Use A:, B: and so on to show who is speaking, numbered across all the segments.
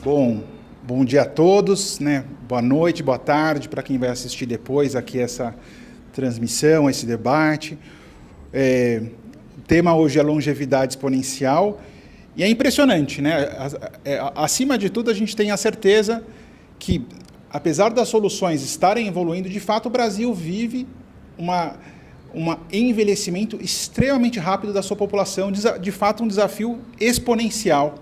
A: Bom, bom dia a todos, né? Boa noite, boa tarde para quem vai assistir depois aqui essa transmissão, esse debate. O tema hoje é longevidade exponencial e é impressionante, né? Acima de tudo, a gente tem a certeza que, apesar das soluções estarem evoluindo, de fato o Brasil vive um envelhecimento extremamente rápido da sua população, de fato um desafio exponencial,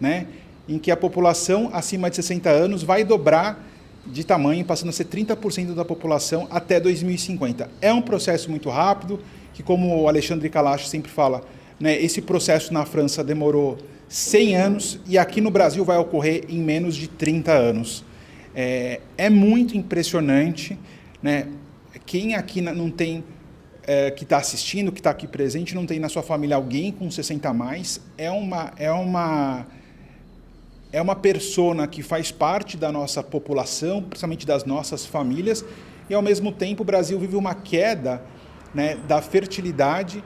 A: né? Em que a população acima de 60 anos vai dobrar de tamanho, passando a ser 30% da população até 2050. É um processo muito rápido, que, como o Alexandre Kalash sempre fala, né, esse processo na França demorou 100 anos e aqui no Brasil vai ocorrer em menos de 30 anos. É muito impressionante, né? Quem aqui não tem, que está assistindo, que está aqui presente, não tem na sua família alguém com 60 a mais, é uma persona que faz parte da nossa população, principalmente das nossas famílias, e ao mesmo tempo o Brasil vive uma queda, né, da fertilidade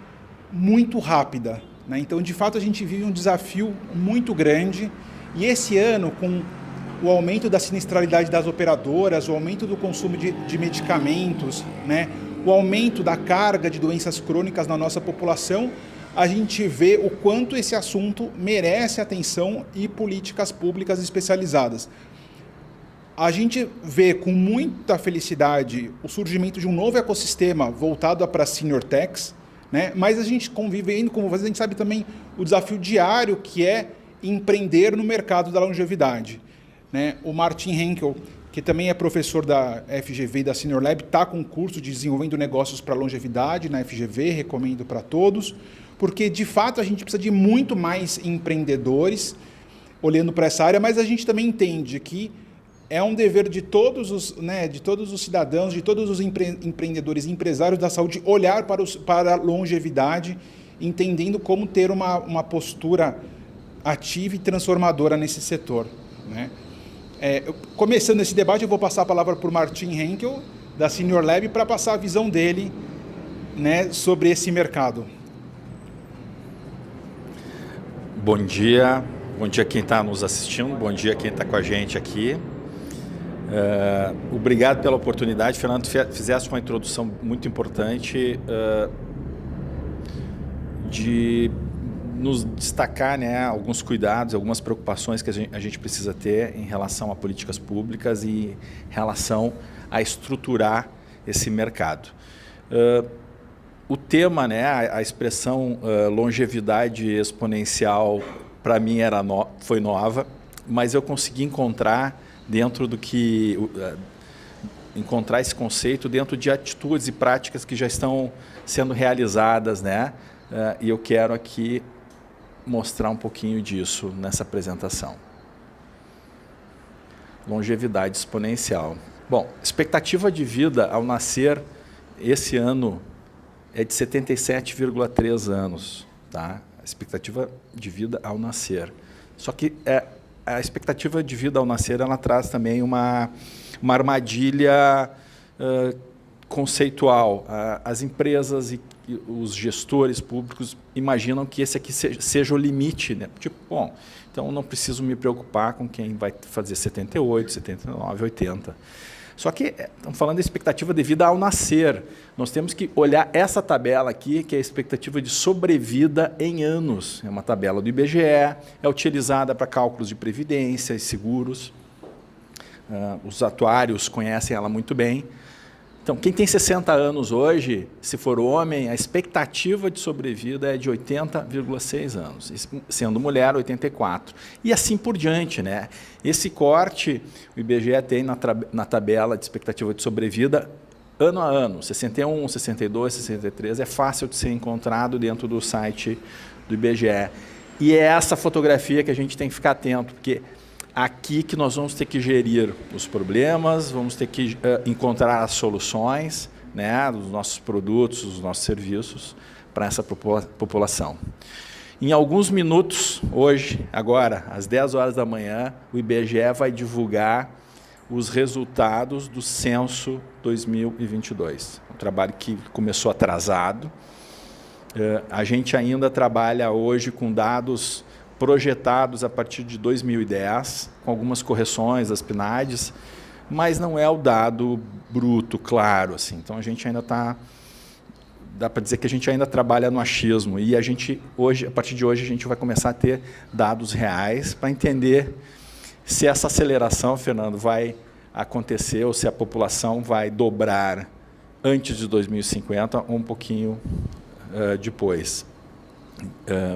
A: muito rápida, né? Então, de fato, a gente vive um desafio muito grande, e esse ano, com o aumento da sinistralidade das operadoras, o aumento do consumo de medicamentos, né, o aumento da carga de doenças crônicas na nossa população, a gente vê o quanto esse assunto merece atenção e políticas públicas especializadas. A gente vê com muita felicidade o surgimento de um novo ecossistema voltado para senior techs, né? Mas a gente convive ainda com vocês, a gente sabe também o desafio diário que é empreender no mercado da longevidade, né? O Martin Henkel, que também é professor da FGV e da Senior Lab, está com um curso de desenvolvendo negócios para longevidade na FGV, recomendo para todos, porque, de fato, a gente precisa de muito mais empreendedores olhando para essa área, mas a gente também entende que é um dever de todos os, né, de todos os cidadãos, de todos os empreendedores e empresários da saúde olhar para a longevidade, entendendo como ter uma postura ativa e transformadora nesse setor, né? Começando esse debate, eu vou passar a palavra para o Martin Henkel, da Senior Lab, para passar a visão dele, né, sobre esse mercado.
B: Bom dia quem está nos assistindo, bom dia quem está com a gente aqui. Obrigado pela oportunidade, Fernando, fizeste uma introdução muito importante de nos destacar, né, alguns cuidados, algumas preocupações que a gente precisa ter em relação a políticas públicas e em relação a estruturar esse mercado. O tema, né, a expressão longevidade exponencial, para mim foi nova, mas eu consegui encontrar encontrar esse conceito dentro de atitudes e práticas que já estão sendo realizadas, né? E eu quero aqui mostrar um pouquinho disso nessa apresentação. Longevidade exponencial. Bom, expectativa de vida ao nascer esse ano é de 77,3 anos, tá? A expectativa de vida ao nascer. Só que a expectativa de vida ao nascer, ela traz também uma armadilha conceitual. As empresas e os gestores públicos imaginam que esse aqui seja o limite, né? Tipo, bom, então não preciso me preocupar com quem vai fazer 78, 79, 80. Só que estamos falando da expectativa de vida ao nascer. Nós temos que olhar essa tabela aqui, que é a expectativa de sobrevida em anos. É uma tabela do IBGE, é utilizada para cálculos de previdência e seguros. Os atuários conhecem ela muito bem. Então, quem tem 60 anos hoje, se for homem, a expectativa de sobrevida é de 80,6 anos, sendo mulher, 84. E assim por diante, né? Esse corte, o IBGE tem na tabela de expectativa de sobrevida ano a ano, 61, 62, 63, é fácil de ser encontrado dentro do site do IBGE. E é essa fotografia que a gente tem que ficar atento, porque aqui que nós vamos ter que gerir os problemas, vamos ter que encontrar as soluções, né, dos nossos produtos, dos nossos serviços para essa população. Em alguns minutos, hoje, agora, às 10 horas da manhã, o IBGE vai divulgar os resultados do Censo 2022. Um trabalho que começou atrasado. A gente ainda trabalha hoje com dados projetados a partir de 2010, com algumas correções das PNADs, mas não é o dado bruto, claro. Assim. Então, a gente ainda está... Dá para dizer que a gente ainda trabalha no achismo. E a gente, hoje, a partir de hoje, a gente vai começar a ter dados reais para entender se essa aceleração, Fernando, vai acontecer ou se a população vai dobrar antes de 2050 ou um pouquinho depois.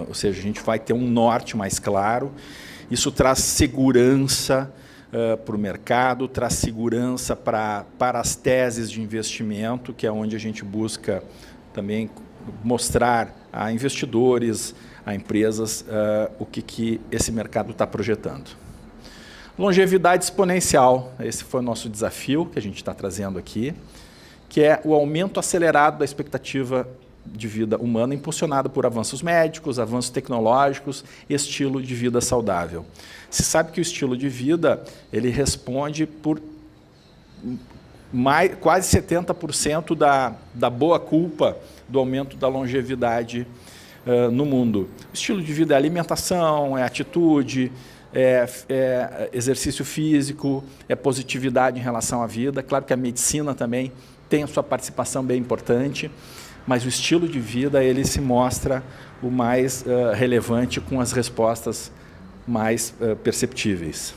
B: Ou seja, a gente vai ter um norte mais claro. Isso traz segurança para o mercado, traz segurança para as teses de investimento, que é onde a gente busca também mostrar a investidores, a empresas, o que esse mercado está projetando. Longevidade exponencial, esse foi o nosso desafio que a gente está trazendo aqui, que é o aumento acelerado da expectativa de vida humana, impulsionado por avanços médicos, avanços tecnológicos e estilo de vida saudável. Se sabe que o estilo de vida ele responde por quase 70% da boa culpa do aumento da longevidade no mundo. O estilo de vida é alimentação, é atitude, é exercício físico, é positividade em relação à vida. Claro que a medicina também tem a sua participação bem importante, mas o estilo de vida ele se mostra o mais relevante, com as respostas mais perceptíveis.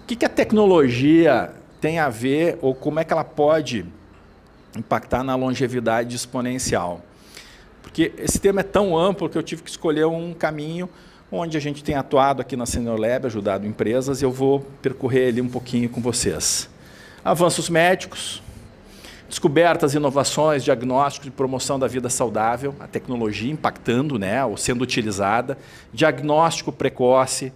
B: O que a tecnologia tem a ver, ou como é que ela pode impactar na longevidade exponencial? Porque esse tema é tão amplo que eu tive que escolher um caminho onde a gente tem atuado aqui na Senior Lab, ajudado empresas, e eu vou percorrer ele um pouquinho com vocês. Avanços médicos, descobertas, inovações, diagnósticos e promoção da vida saudável, a tecnologia impactando, né, ou sendo utilizada, diagnóstico precoce,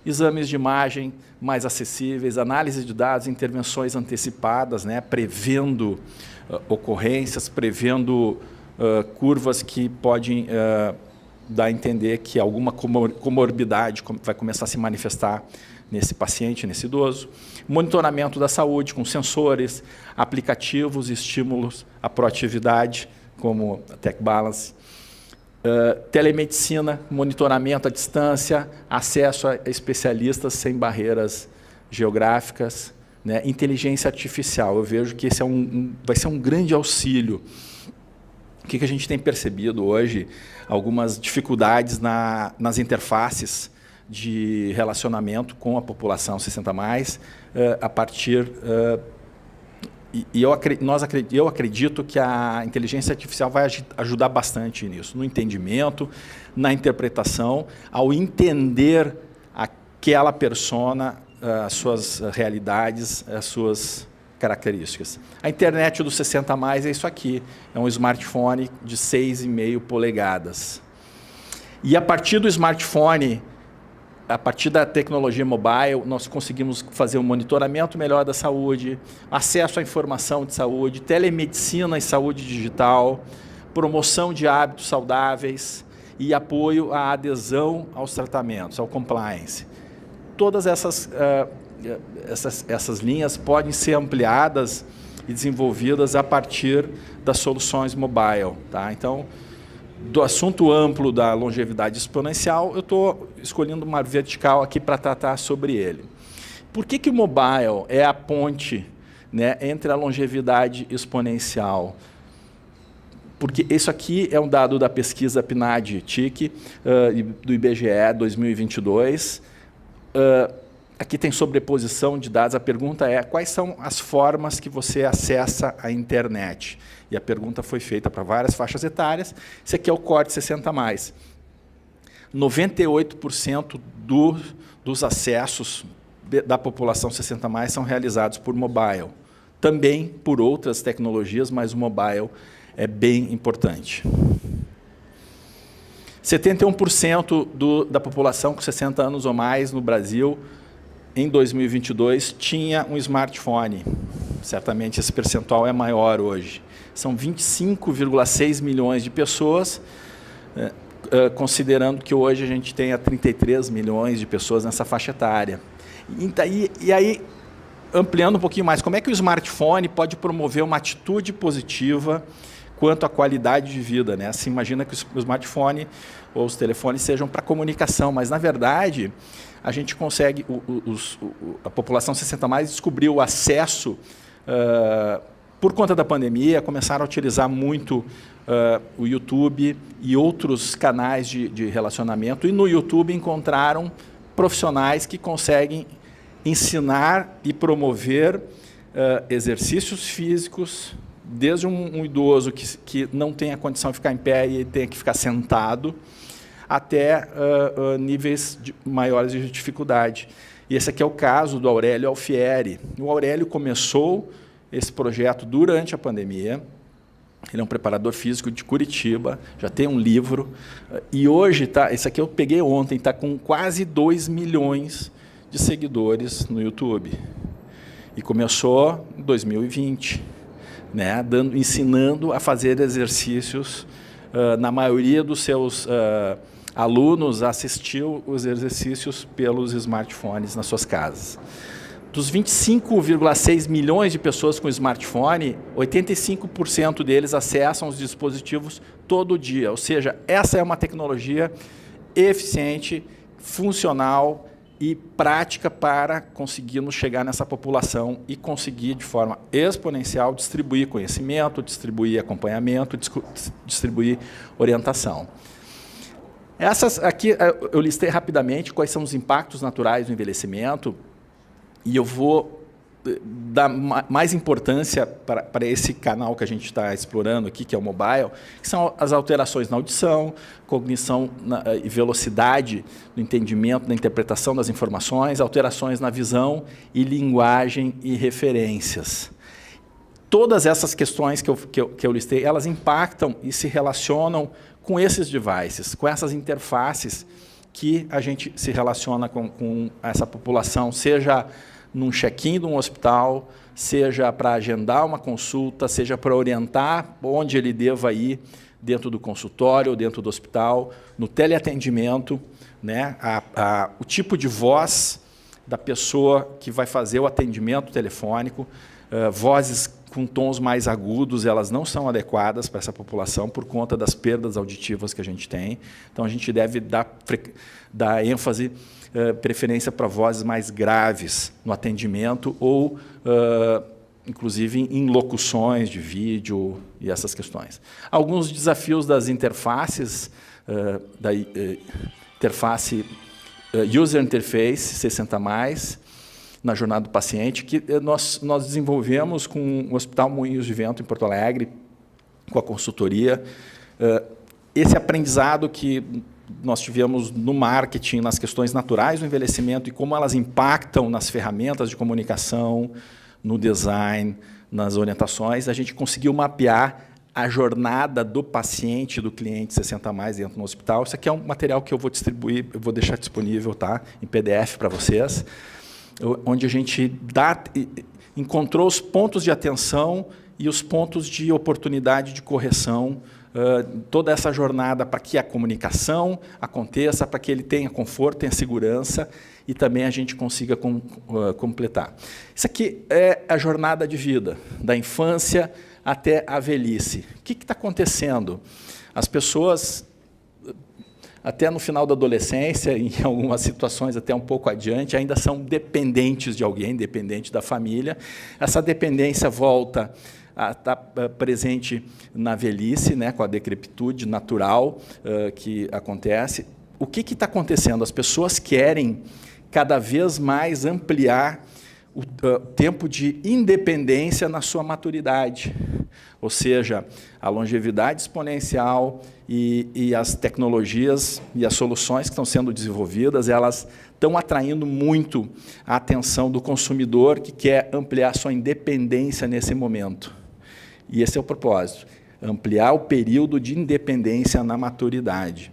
B: exames de imagem mais acessíveis, análise de dados, intervenções antecipadas, né, prevendo ocorrências, prevendo curvas que podem dar a entender que alguma comorbidade vai começar a se manifestar nesse paciente, nesse idoso. Monitoramento da saúde com sensores, aplicativos, estímulos à proatividade, como a Tech Balance. Telemedicina, monitoramento à distância, acesso a especialistas sem barreiras geográficas, né? Inteligência artificial. Eu vejo que esse vai ser um grande auxílio. O que a gente tem percebido hoje? Algumas dificuldades nas interfaces de relacionamento com a população 60+, a partir... eu acredito que a inteligência artificial vai ajudar bastante nisso, no entendimento, na interpretação, ao entender aquela persona, as suas realidades, as suas características. A internet do 60+, é isso aqui, é um smartphone de 6,5 polegadas. E a partir do smartphone, a partir da tecnologia mobile, nós conseguimos fazer um monitoramento melhor da saúde, acesso à informação de saúde, telemedicina e saúde digital, promoção de hábitos saudáveis e apoio à adesão aos tratamentos, ao compliance. Todas essas linhas podem ser ampliadas e desenvolvidas a partir das soluções mobile. Tá? Então, do assunto amplo da longevidade exponencial, eu estou escolhendo uma vertical aqui para tratar sobre ele. Por que o mobile é a ponte, né, entre a longevidade exponencial? Porque isso aqui é um dado da pesquisa PNAD-TIC, do IBGE 2022. Aqui tem sobreposição de dados. A pergunta é, quais são as formas que você acessa a internet? E a pergunta foi feita para várias faixas etárias. Esse aqui é o corte 60+. 98% dos acessos da população 60+, são realizados por mobile. Também por outras tecnologias, mas o mobile é bem importante. 71% da população com 60 anos ou mais no Brasil, em 2022, tinha um smartphone. Certamente esse percentual é maior hoje. São 25,6 milhões de pessoas, considerando que hoje a gente tenha 33 milhões de pessoas nessa faixa etária. E aí, ampliando um pouquinho mais, como é que o smartphone pode promover uma atitude positiva quanto à qualidade de vida, né? Se imagina que o smartphone ou os telefones sejam para comunicação, mas, na verdade, a gente consegue, a população 60+, descobriu o acesso, por conta da pandemia, começaram a utilizar muito o YouTube e outros canais de relacionamento, e no YouTube encontraram profissionais que conseguem ensinar e promover exercícios físicos, desde um idoso que não tem a condição de ficar em pé e tem que ficar sentado, até níveis maiores de dificuldade. E esse aqui é o caso do Aurélio Alfieri. O Aurélio começou esse projeto durante a pandemia. Ele é um preparador físico de Curitiba, já tem um livro, e hoje, esse aqui eu peguei ontem, está com quase 2 milhões de seguidores no YouTube. E começou em 2020, né, ensinando a fazer exercícios. Na maioria dos seus alunos assistiu os exercícios pelos smartphones nas suas casas. Dos 25,6 milhões de pessoas com smartphone, 85% deles acessam os dispositivos todo dia. Ou seja, essa é uma tecnologia eficiente, funcional e prática para conseguirmos chegar nessa população e conseguir, de forma exponencial, distribuir conhecimento, distribuir acompanhamento, distribuir orientação. Essas aqui eu listei rapidamente quais são os impactos naturais do envelhecimento, e eu vou dar mais importância para esse canal que a gente está explorando aqui, que é o mobile, que são as alterações na audição, cognição e velocidade do entendimento, da interpretação das informações, alterações na visão e linguagem e referências. Todas essas questões que eu listei, elas impactam e se relacionam com esses devices, com essas interfaces que a gente se relaciona com essa população, seja num check-in de um hospital, seja para agendar uma consulta, seja para orientar onde ele deva ir dentro do consultório ou dentro do hospital, no teleatendimento, né, o tipo de voz da pessoa que vai fazer o atendimento telefônico, vozes com tons mais agudos, elas não são adequadas para essa população por conta das perdas auditivas que a gente tem. Então, a gente deve dar ênfase, preferência para vozes mais graves no atendimento ou, inclusive, em locuções de vídeo e essas questões. Alguns desafios das interfaces, da interface User Interface 60+, na jornada do paciente, que nós desenvolvemos com o Hospital Moinhos de Vento, em Porto Alegre, com a consultoria. Esse aprendizado que nós tivemos no marketing, nas questões naturais do envelhecimento e como elas impactam nas ferramentas de comunicação, no design, nas orientações, a gente conseguiu mapear a jornada do paciente, do cliente 60+ dentro do hospital. Isso aqui é um material que eu vou distribuir, eu vou deixar disponível, tá, em PDF para vocês, onde a gente encontrou os pontos de atenção e os pontos de oportunidade de correção, toda essa jornada para que a comunicação aconteça, para que ele tenha conforto, tenha segurança e também a gente consiga completar. Isso aqui é a jornada de vida, da infância até a velhice. O que está acontecendo? As pessoas, até no final da adolescência, em algumas situações até um pouco adiante, ainda são dependentes de alguém, dependente da família. Essa dependência volta a estar presente na velhice, né, com a decrepitude natural que acontece. O que está acontecendo? As pessoas querem cada vez mais ampliar o tempo de independência na sua maturidade, ou seja, a longevidade exponencial e as tecnologias e as soluções que estão sendo desenvolvidas, elas estão atraindo muito a atenção do consumidor que quer ampliar sua independência nesse momento. E esse é o propósito, ampliar o período de independência na maturidade.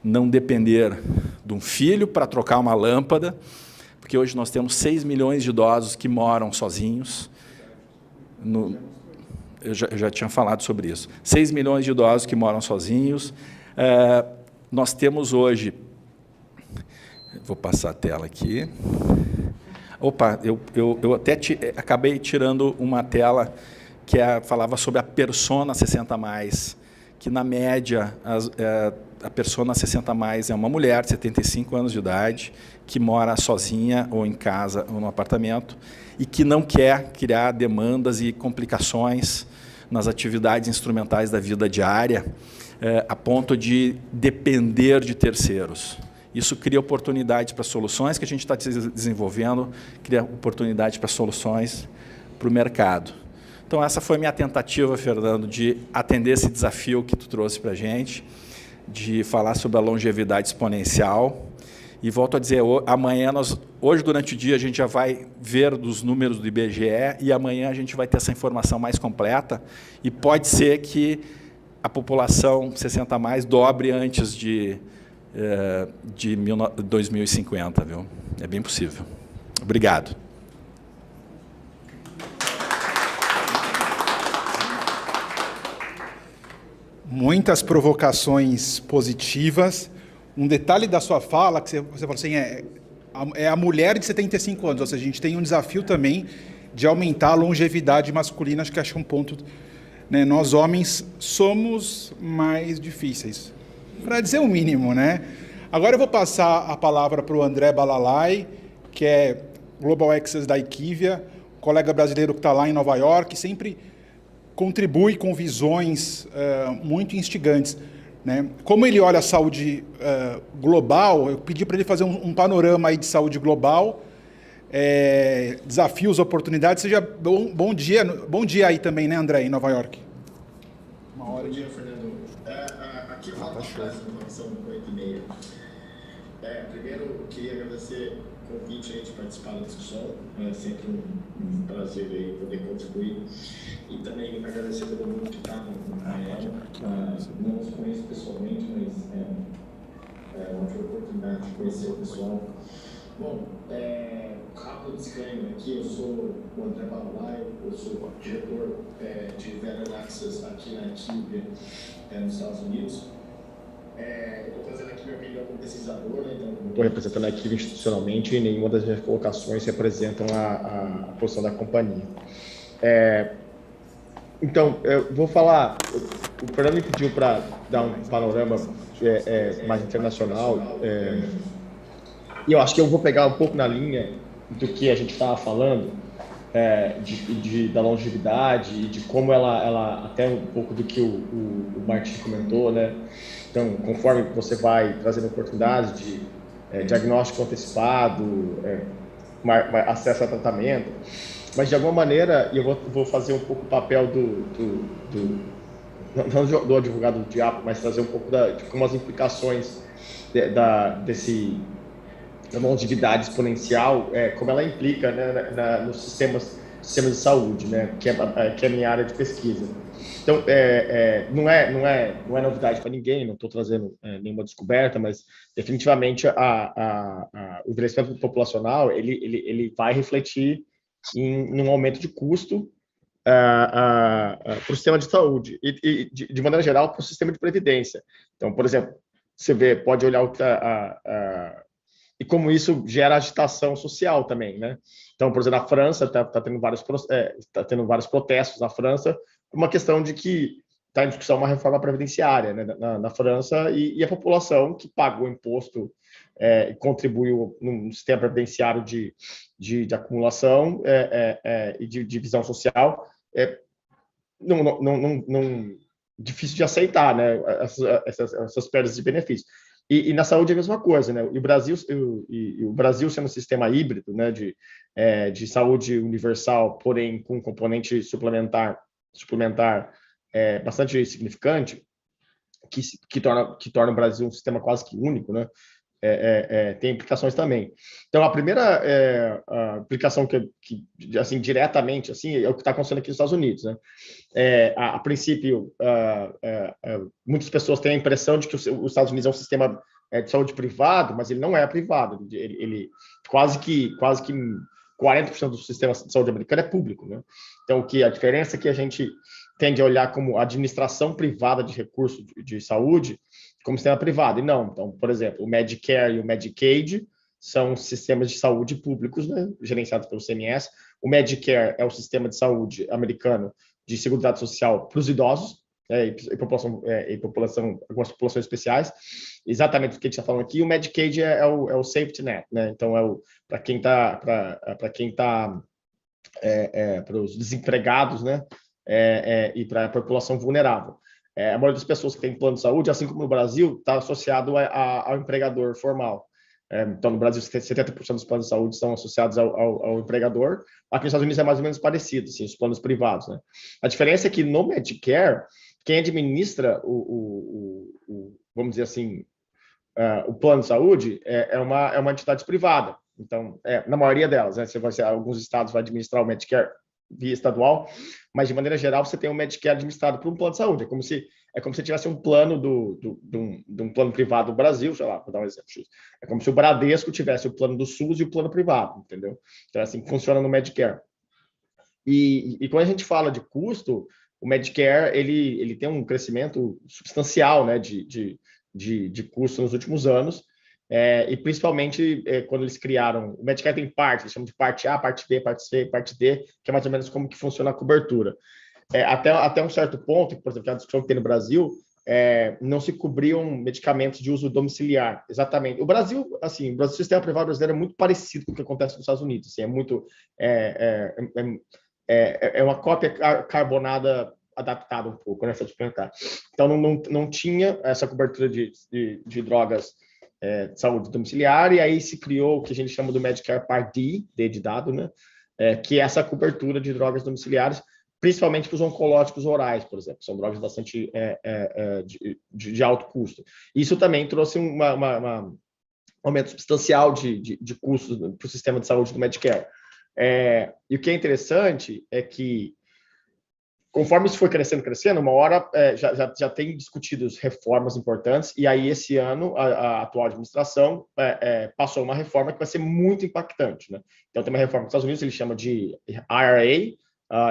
B: Não depender de um filho para trocar uma lâmpada, porque hoje nós temos 6 milhões de idosos que moram sozinhos. Eu já tinha falado sobre isso. 6 milhões de idosos que moram sozinhos. Nós temos hoje... Vou passar a tela aqui. Opa, eu até acabei tirando uma tela falava sobre a persona 60+, que na média a persona 60+ é uma mulher de 75 anos de idade, que mora sozinha ou em casa ou no apartamento e que não quer criar demandas e complicações nas atividades instrumentais da vida diária, a ponto de depender de terceiros. Isso cria oportunidades para soluções que a gente está desenvolvendo, cria oportunidades para soluções para o mercado. Então, essa foi a minha tentativa, Fernando, de atender esse desafio que tu trouxe para a gente, de falar sobre a longevidade exponencial. E volto a dizer, amanhã, hoje durante o dia, a gente já vai ver dos números do IBGE e amanhã a gente vai ter essa informação mais completa e pode ser que a população 60+ dobre antes de 2050, viu? É bem possível. Obrigado.
A: Muitas provocações positivas. Um detalhe da sua fala, que você falou assim, é a mulher de 75 anos, ou seja, a gente tem um desafio também de aumentar a longevidade masculina, acho que é um ponto, né? Nós homens somos mais difíceis, para dizer o mínimo, né? Agora eu vou passar a palavra para o André Balalai, que é Global Access da Equivia, colega brasileiro que está lá em Nova York, sempre contribui com visões muito instigantes, né? Como ele olha a saúde global, eu pedi para ele fazer um panorama aí de saúde global, desafios, oportunidades. Seja bom dia aí também, né, André, em Nova York?
C: Bom dia, Fernando. Aqui fala uma frase de informação 8h30. Primeiro, eu queria agradecer o convite aí de participar da discussão. É sempre um prazer aí poder contribuir. E também agradecer a todo mundo que está no painel. Não os conheço pessoalmente, mas uma oportunidade de conhecer o pessoal. Bom, rápido disclaimer aqui, eu sou o André Balalai, eu sou diretor de Veteran Access aqui na Equivia, nos Estados Unidos. Eu estou fazendo aqui minha opinião como pesquisador, né, então não estou representando a Equivia institucionalmente e nenhuma das minhas colocações representam a posição da companhia. Então, eu vou falar, o Fernando me pediu para dar um panorama mais internacional, e eu acho que eu vou pegar um pouco na linha do que a gente estava falando, da longevidade e de como ela até um pouco do que o Martin comentou, né? Então, conforme você vai trazendo oportunidades de diagnóstico antecipado, acesso a tratamento, mas de alguma maneira, e eu vou fazer um pouco o papel não do advogado do diabo, mas trazer um pouco de como as implicações da longevidade exponencial, como ela implica, né, nos sistemas de saúde, né, que é a minha área de pesquisa. Então, não é novidade para ninguém, não estou trazendo nenhuma descoberta, mas definitivamente o envelhecimento populacional ele vai refletir em um aumento de custo para o sistema de saúde e de maneira geral, para o sistema de previdência. Então, por exemplo, você pode olhar e como isso gera agitação social também, né? Então, por exemplo, na França está tendo vários protestos na França por uma questão de que está em discussão uma reforma previdenciária, né, na França, e a população que pagou imposto e contribuiu no sistema previdenciário de acumulação e de divisão social, difícil de aceitar, né, essas perdas de benefícios. E na saúde é a mesma coisa, né? E o Brasil sendo um sistema híbrido, né, de saúde universal, porém com um componente suplementar bastante significante, que torna o Brasil um sistema quase que único, né? Tem implicações também. Então, a primeira implicação que assim, diretamente, assim, é o que está acontecendo aqui nos Estados Unidos, né? A princípio, muitas pessoas têm a impressão de que os Estados Unidos é um sistema de saúde privado, mas ele não é privado. Ele quase que 40% do sistema de saúde americano é público, né? Então, a diferença é que a gente tende a olhar como administração privada de recursos de saúde como sistema privado, e não. Então, por exemplo, o Medicare e o Medicaid são sistemas de saúde públicos, né, gerenciados pelo CMS. O Medicare é o sistema de saúde americano de seguridade social para os idosos, algumas populações especiais, exatamente o que a gente está falando aqui. O Medicaid é o safety net, né? Então para os desempregados, né? E para a população vulnerável. A maioria das pessoas que tem plano de saúde, assim como no Brasil, está associado ao empregador formal. Então, no Brasil, 70% dos planos de saúde são associados ao empregador. Aqui nos Estados Unidos é mais ou menos parecido, assim, os planos privados, né? A diferença é que no Medicare, quem administra vamos dizer assim, o plano de saúde é uma entidade privada. Então, na maioria delas, né? Alguns estados vão administrar o Medicare via estadual, mas de maneira geral você tem um Medicare administrado por um plano de saúde. É como se tivesse um plano de um plano privado do Brasil, sei lá, vou dar um exemplo. É como se o Bradesco tivesse o plano do SUS e o plano privado, entendeu? Então, é assim que funciona no Medicare. E quando a gente fala de custo, o Medicare ele tem um crescimento substancial, né, de custo nos últimos anos, e principalmente quando eles criaram... O Medicare tem partes, eles chamam de parte A, parte B, parte C, parte D, que é mais ou menos como que funciona a cobertura. Até um certo ponto, por exemplo, que a discussão que tem no Brasil, não se cobriam medicamentos de uso domiciliar, exatamente. O Brasil, assim, o sistema privado brasileiro é muito parecido com o que acontece nos Estados Unidos, assim, é uma cópia carbonada adaptada um pouco, né, se explicar. Então, não tinha essa cobertura de drogas de saúde domiciliar, e aí se criou o que a gente chama do Medicare Part D de dado, né, que é essa cobertura de drogas domiciliares, principalmente para os oncológicos orais, por exemplo, são drogas bastante de alto custo. Isso também trouxe um aumento substancial de custos para o sistema de saúde do Medicare. E o que é interessante é que, conforme isso foi crescendo, uma hora já tem discutido reformas importantes, e aí esse ano a atual administração passou uma reforma que vai ser muito impactante, né? Então tem uma reforma nos Estados Unidos, ele chama de IRA,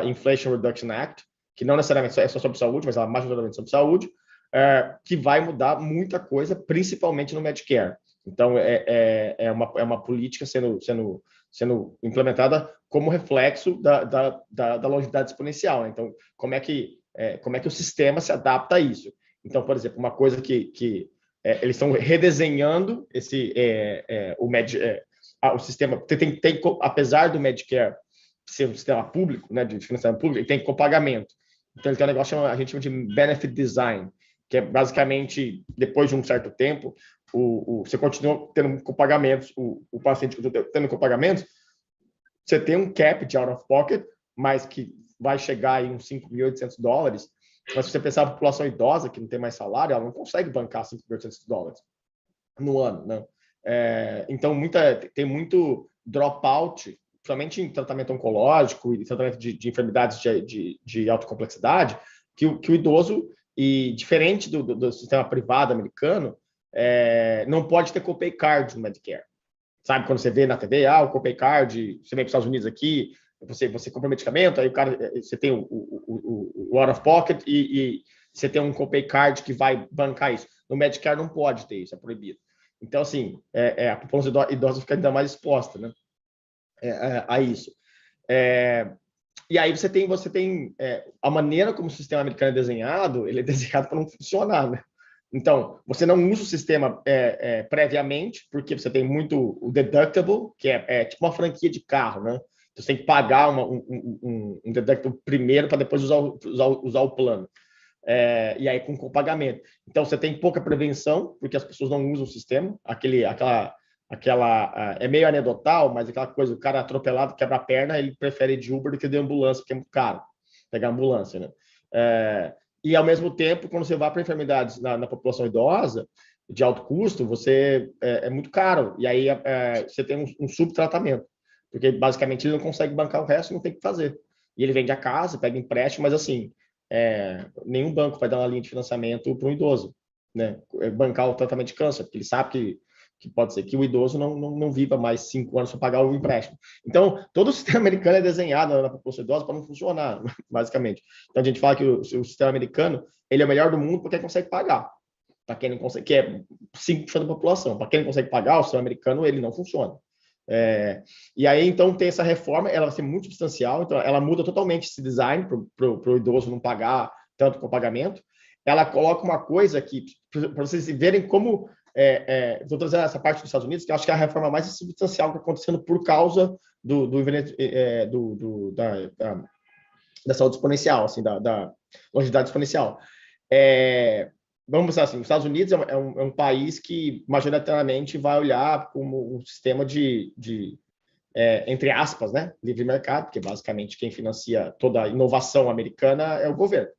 C: Inflation Reduction Act, que não necessariamente é só sobre saúde, mas ela é majoritariamente sobre saúde, que vai mudar muita coisa, principalmente no Medicare. Então, é uma política sendo implementada como reflexo da longevidade exponencial, né? Então, como é que o sistema se adapta a isso? Então, por exemplo, uma coisa que eles estão redesenhando o sistema, apesar do Medicare ser um sistema público, né, de financiamento público, ele tem copagamento. Então, ele tem um negócio que a gente chama de benefit design, que é basicamente, depois de um certo tempo, você continua tendo copagamentos, o paciente tendo copagamentos, você tem um cap de out of pocket, mas que vai chegar em uns $5.800, mas se você pensar na população idosa, que não tem mais salário, ela não consegue bancar $5.800 no ano, né? Então, tem muito dropout, principalmente em tratamento oncológico e tratamento de enfermidades de alta complexidade, que o idoso, e diferente do sistema privado americano, não pode ter copay card no Medicare. Sabe, quando você vê na TV, o copay card, você vem para os Estados Unidos aqui, você compra medicamento, aí você tem o out of pocket e você tem um copay card que vai bancar isso. No Medicare não pode ter isso, é proibido. Então, assim, a população idosa fica ainda mais exposta, né, a isso. E aí você tem a maneira como o sistema americano é desenhado, ele é desenhado para não funcionar, né? Então, você não usa o sistema previamente, porque você tem muito o deductible, que é tipo uma franquia de carro, né? Então, você tem que pagar um deductible primeiro para depois usar o plano. E aí com copagamento. Então, você tem pouca prevenção, porque as pessoas não usam o sistema. É meio anedotal, mas aquela coisa, o cara atropelado, quebra a perna, ele prefere ir de Uber do que de ambulância, porque é muito caro pegar ambulância, né? E, ao mesmo tempo, quando você vai para enfermidades na população idosa, de alto custo, é muito caro. E aí você tem um subtratamento, porque, basicamente, ele não consegue bancar o resto, não tem o que fazer. E ele vende a casa, pega empréstimo, mas, assim, nenhum banco vai dar uma linha de financiamento para um idoso, né? Bancar o tratamento de câncer, porque ele sabe que pode ser que o idoso não viva mais 5 anos para pagar o empréstimo. Então, todo o sistema americano é desenhado na população idosa para não funcionar, basicamente. Então, a gente fala que o sistema americano ele é o melhor do mundo porque consegue pagar. Para quem não consegue, que é 5% da população. Para quem não consegue pagar, o sistema americano ele não funciona. E aí, então, tem essa reforma, ela vai ser muito substancial, então ela muda totalmente esse design para o idoso não pagar tanto com o pagamento. Ela coloca uma coisa que, para vocês verem como... Estou trazendo essa parte dos Estados Unidos, que eu acho que é a reforma mais substancial que está acontecendo por causa da saúde exponencial, assim, da longevidade exponencial. Vamos pensar assim, os Estados Unidos é um país que majoritariamente vai olhar como um sistema entre aspas, né, livre mercado, porque basicamente quem financia toda a inovação americana é o governo.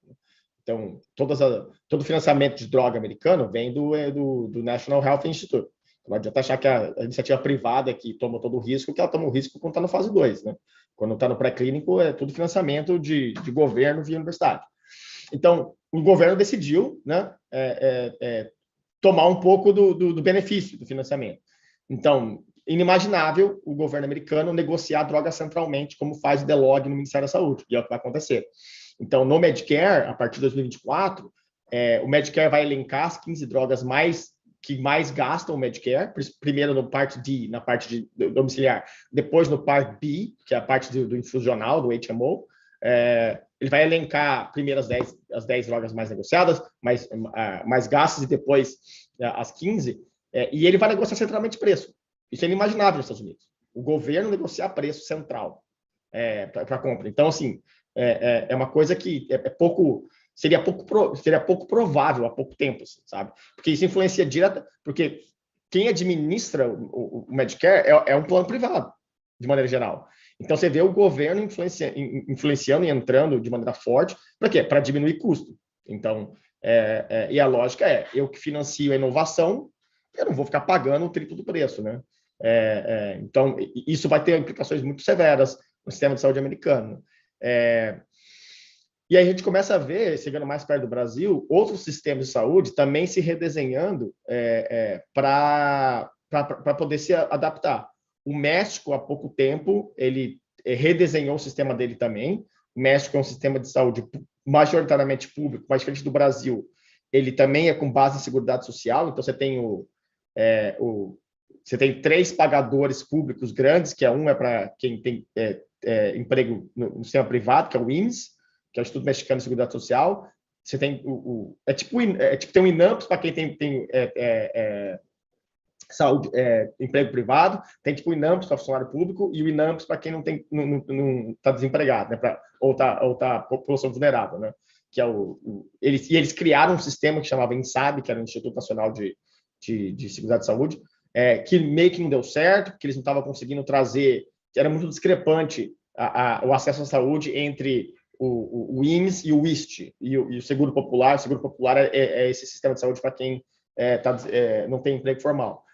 C: Então, todo financiamento de droga americano vem do National Health Institute. Não adianta achar que a iniciativa privada que toma todo o risco, que ela toma o risco quando está na fase 2, né? Quando está no pré-clínico, é tudo financiamento de governo via universidade. Então, o governo decidiu, né, tomar um pouco do benefício do financiamento. Então, inimaginável o governo americano negociar droga centralmente, como faz o DeLog no Ministério da Saúde, e é o que vai acontecer. Então, no Medicare, a partir de 2024, o Medicare vai elencar as 15 drogas que mais gastam o Medicare, primeiro no parte D, na parte domiciliar, depois no parte B, que é a parte do infusional, do HMO. Ele vai elencar primeiro as 10 drogas mais negociadas, mais gastas, e depois as 15, e ele vai negociar centralmente preço. Isso é inimaginável nos Estados Unidos. O governo negociar preço central para compra. Então, assim, é uma coisa que seria pouco provável há pouco tempo, assim, sabe? Porque isso influencia direta, porque quem administra o Medicare é um plano privado, de maneira geral. Então, você vê o governo influenciando e entrando de maneira forte. Para quê? Para diminuir custo. Então, e a lógica eu que financio a inovação, eu não vou ficar pagando o triplo do preço, né? Então, isso vai ter implicações muito severas no sistema de saúde americano. E aí a gente começa a ver, chegando mais perto do Brasil, outros sistemas de saúde também se redesenhando para poder se adaptar. O México, há pouco tempo, ele redesenhou o sistema dele também. O México é um sistema de saúde majoritariamente público, mas diferente do Brasil, ele também é com base em Seguridade Social. Então, você tem você tem 3 pagadores públicos grandes, que um é para quem tem emprego no sistema privado, que é o IMSS, que é o Instituto Mexicano de Seguridade Social. Você tem tem o INAMPS para quem tem saúde, emprego privado, tem tipo o INAMPS para funcionário público e o INAMPS para quem não está desempregado, né, ou tá população vulnerável, né, que é eles criaram um sistema que chamava INSAB, que era o Instituto Nacional de Seguridade e Saúde, que meio que não deu certo, porque eles não estavam conseguindo trazer, era muito discrepante o acesso à saúde entre o IMSS e o IST, e o Seguro Popular. O Seguro Popular é esse sistema de saúde para quem não tem emprego formal.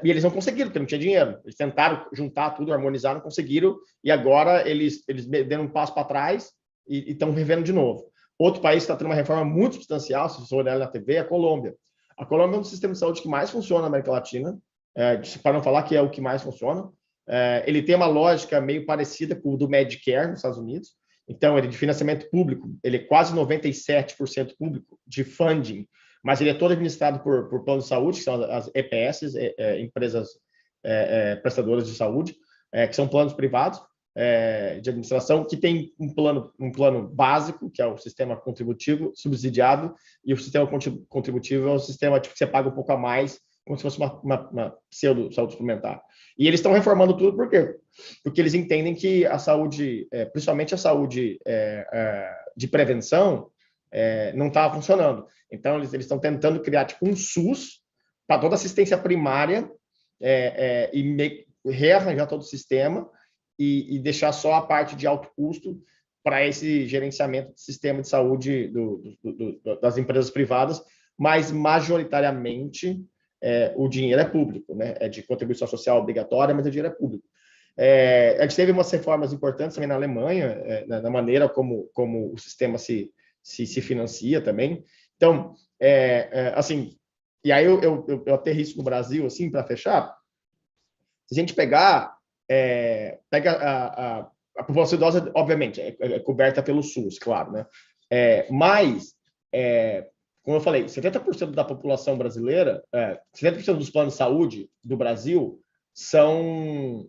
C: E eles não conseguiram, porque não tinha dinheiro. Eles tentaram juntar tudo, harmonizar, não conseguiram, e agora eles deram um passo para trás e estão revendo de novo. Outro país que está tendo uma reforma muito substancial, se você olhar na TV, é a Colômbia. A Colômbia é um dos sistemas de saúde que mais funciona na América Latina, para não falar que é o que mais funciona. Ele tem uma lógica meio parecida com o do Medicare nos Estados Unidos. Então, ele é de financiamento público, ele é quase 97% público de funding, mas ele é todo administrado por planos de saúde, que são as EPS, empresas prestadoras de saúde, que são planos privados de administração, que tem um plano básico, que é o sistema contributivo subsidiado, e o sistema contributivo é o sistema que você paga um pouco a mais, como se fosse uma pseudo-saúde suplementar. E eles estão reformando tudo, por quê? Porque eles entendem que a saúde, principalmente a saúde de prevenção, não estava funcionando. Então, eles estão tentando criar tipo um SUS para toda a assistência primária e rearranjar todo o sistema e deixar só a parte de alto custo para esse gerenciamento do sistema de saúde das empresas privadas, mas majoritariamente o dinheiro é público, né? É de contribuição social obrigatória, mas o dinheiro é público. A gente teve umas reformas importantes também na Alemanha, na maneira como o sistema se financia também. Então, assim, e aí eu aterro isso no Brasil, assim, para fechar. Se a gente pega a população idosa, obviamente, é coberta pelo SUS, claro, né? Mas, como eu falei, 70% da população brasileira, 70% dos planos de saúde do Brasil são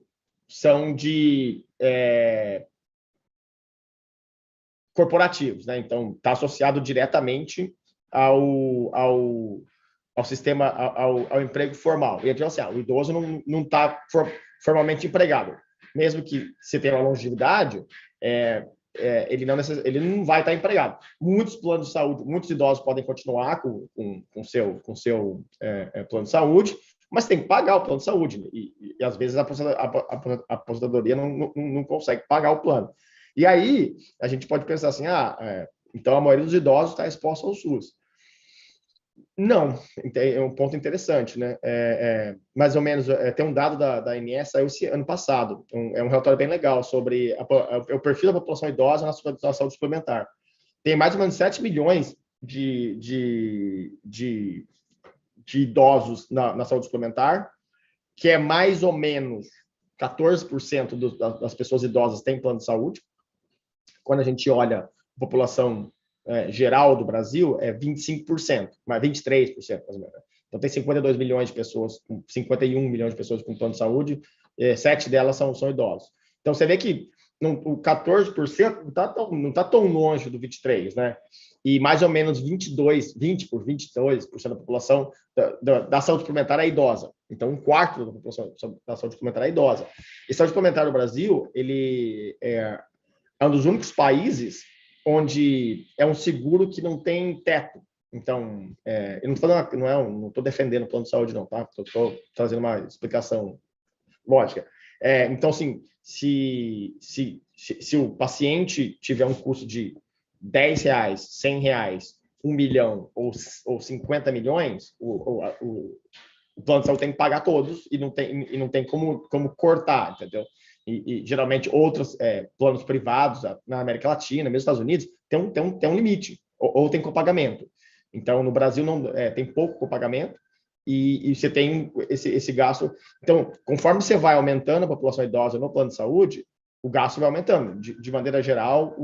C: de corporativos, né? Então, está associado diretamente ao sistema, ao emprego formal. E então, assim, o idoso não está formalmente empregado. Mesmo que você tenha uma longevidade, ele não vai estar empregado. Muitos planos de saúde, muitos idosos podem continuar com seu plano de saúde, mas tem que pagar o plano de saúde. E às vezes a aposentadoria não consegue pagar o plano. E aí, a gente pode pensar assim, então a maioria dos idosos está exposta ao SUS. Não, é um ponto interessante, né? Mais ou menos, tem um dado da ANS, saiu esse ano passado, é um relatório bem legal sobre o perfil da população idosa na saúde suplementar. Tem mais ou menos 7 milhões de idosos na saúde suplementar, que é mais ou menos 14% das pessoas idosas têm plano de saúde. Quando a gente olha a população geral do Brasil, é 25%, mas 23%, mais ou menos. Então, tem 52 milhões de pessoas, 51 milhões de pessoas com plano de saúde, 7 delas são idosos. Então, você vê que o 14% não está tão longe do 23%, né? E mais ou menos 22% da população da saúde suplementar é idosa. Então, 1/4 da população da saúde suplementar é idosa. E saúde suplementar no Brasil, ele é um dos únicos países onde é um seguro que não tem teto. Então, eu não estou defendendo o plano de saúde, não, tá? Estou trazendo uma explicação lógica. Então, assim, se o paciente tiver um custo de R$10, R$100, 1 milhão ou 50 milhões, o plano de saúde tem que pagar todos e não tem como cortar, entendeu? E geralmente outros planos privados na América Latina, mesmo nos Estados Unidos, tem um limite, ou tem copagamento. Então, no Brasil tem pouco copagamento e você tem esse gasto. Então, conforme você vai aumentando a população idosa no plano de saúde, o gasto vai aumentando. De maneira geral,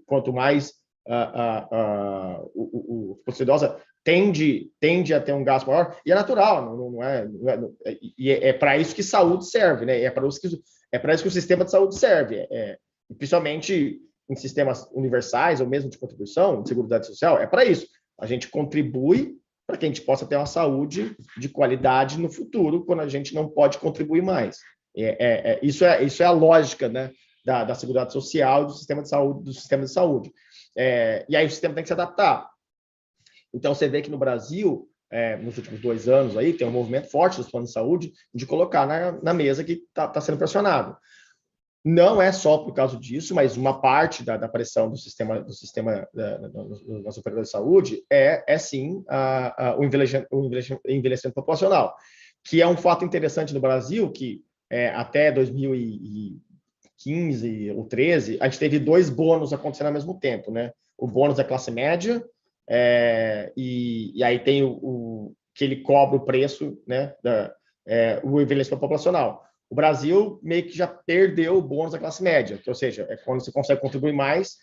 C: quanto mais a população idosa tende a ter um gasto maior, e é natural, e é para isso que saúde serve, né? É para isso que o sistema de saúde serve, principalmente em sistemas universais ou mesmo de contribuição, de seguridade social, é para isso. A gente contribui para que a gente possa ter uma saúde de qualidade no futuro, quando a gente não pode contribuir mais. Isso é a lógica, né, da seguridade social, do sistema de saúde. E aí o sistema tem que se adaptar. Então, você vê que no Brasil, nos últimos 2 anos, aí, tem um movimento forte dos planos de saúde de colocar na mesa que está sendo pressionado. Não é só por causa disso, mas uma parte da pressão do sistema das operadoras de saúde sim, o envelhecimento populacional, que é um fato interessante no Brasil, que até 2015 ou 13, a gente teve 2 bônus acontecendo ao mesmo tempo, né? O bônus da classe média, e aí tem que ele cobra o preço, né, o envelhecimento populacional. O Brasil meio que já perdeu o bônus da classe média, ou seja, é quando você consegue contribuir mais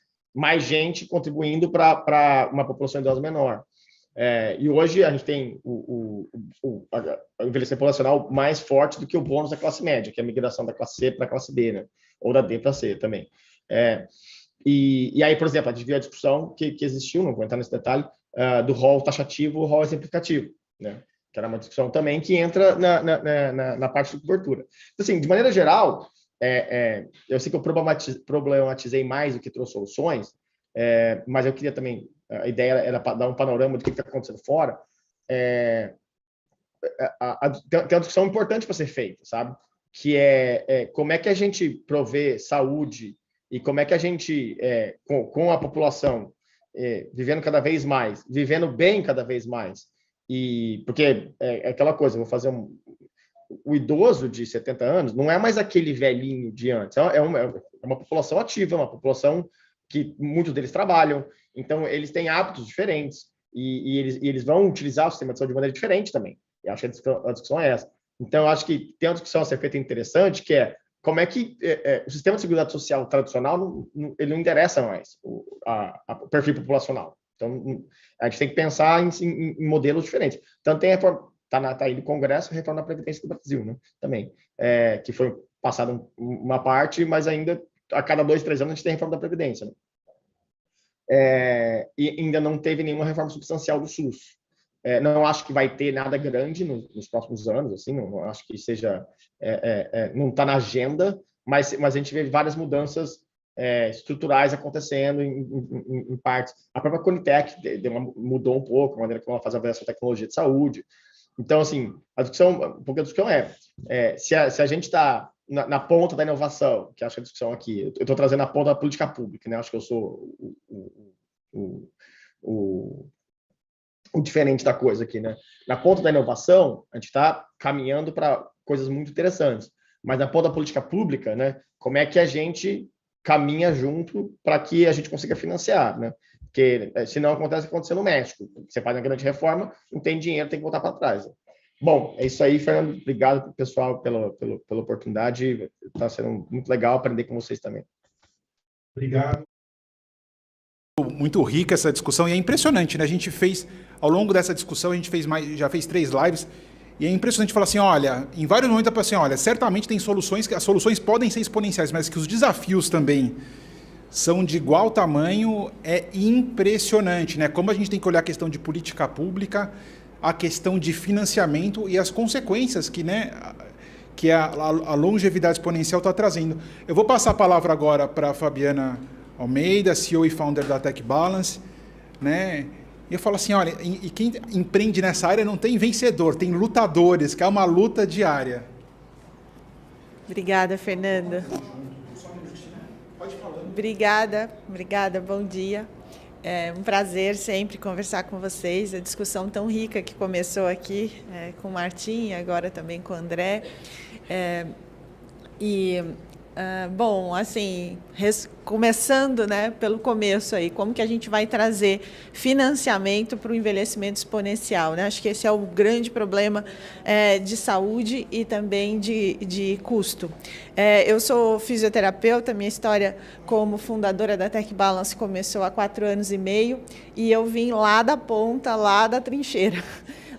C: gente contribuindo para uma população idosa menor. E hoje a gente tem o envelhecimento populacional mais forte do que o bônus da classe média, que é a migração da classe C para a classe B, né? Ou da D para C também. E aí, por exemplo, a gente viu a discussão que existiu, não vou entrar nesse detalhe, do rol taxativo e o rol exemplificativo, né? Que era uma discussão também que entra na parte de cobertura. Então, assim, de maneira geral, eu sei que eu problematizei mais do que trouxe soluções, mas eu queria também, a ideia era dar um panorama do que está acontecendo fora. Tem uma discussão importante para ser feita, sabe? Que como é que a gente provê saúde e como é que a gente, com a população vivendo cada vez mais, vivendo bem cada vez mais, porque é aquela coisa, o idoso de 70 anos não é mais aquele velhinho de antes, é uma população ativa, uma população que muitos deles trabalham, então eles têm hábitos diferentes e eles vão utilizar o sistema de saúde de maneira diferente também. Eu acho que a discussão é essa. Então, eu acho que tem uma discussão a ser feita interessante, que como é que o sistema de seguridade social tradicional ele não interessa mais o perfil populacional. Então, a gente tem que pensar em modelos diferentes. Então, tem tá aí no Congresso a reforma da Previdência do Brasil, né? Também, que foi passada uma parte, mas ainda a cada 2, 3 anos a gente tem reforma da Previdência, né? E ainda não teve nenhuma reforma substancial do SUS. Não acho que vai ter nada grande nos próximos anos, assim, não acho que seja, não está na agenda, mas a gente vê várias mudanças estruturais acontecendo em partes. A própria Conitec mudou um pouco a maneira como ela faz a avaliação de tecnologia de saúde. Então, assim, porque a discussão se a gente está na ponta da inovação, que acho que a discussão aqui, eu estou trazendo a ponta da política pública, né? Acho que eu sou o diferente da coisa aqui, né? Na ponta da inovação, a gente está caminhando para coisas muito interessantes, mas na ponta da política pública, né? Como é que a gente caminha junto para que a gente consiga financiar, né? Porque se não acontece no México, você faz uma grande reforma, não tem dinheiro, tem que voltar para trás. Bom, é isso aí, Fernando. Obrigado pro pessoal pela oportunidade. Está sendo muito legal aprender com vocês também.
A: Obrigado. Muito rica essa discussão e é impressionante, né? A gente fez, ao longo dessa discussão, a gente já fez 3 lives e é impressionante falar assim, olha, em vários momentos assim, olha, certamente tem soluções, que as soluções podem ser exponenciais, mas que os desafios também são de igual tamanho, é impressionante, né? Como a gente tem que olhar a questão de política pública, a questão de financiamento e as consequências que a longevidade exponencial está trazendo. Eu vou passar a palavra agora para a Fabiana Almeida, CEO e founder da TechBalance, né? E eu falo assim, olha, e quem empreende nessa área não tem vencedor, tem lutadores, que é uma luta diária.
D: Obrigada, Fernando. Obrigada, bom dia. É um prazer sempre conversar com vocês, a discussão tão rica que começou aqui com o Martim, agora também com o André. Bom, assim, começando, né, pelo começo aí, como que a gente vai trazer financiamento para o envelhecimento exponencial, né? Acho que esse é o grande problema de saúde e também de custo. Eu sou fisioterapeuta, minha história como fundadora da TechBalance começou há 4 anos e meio e eu vim lá da ponta, lá da trincheira.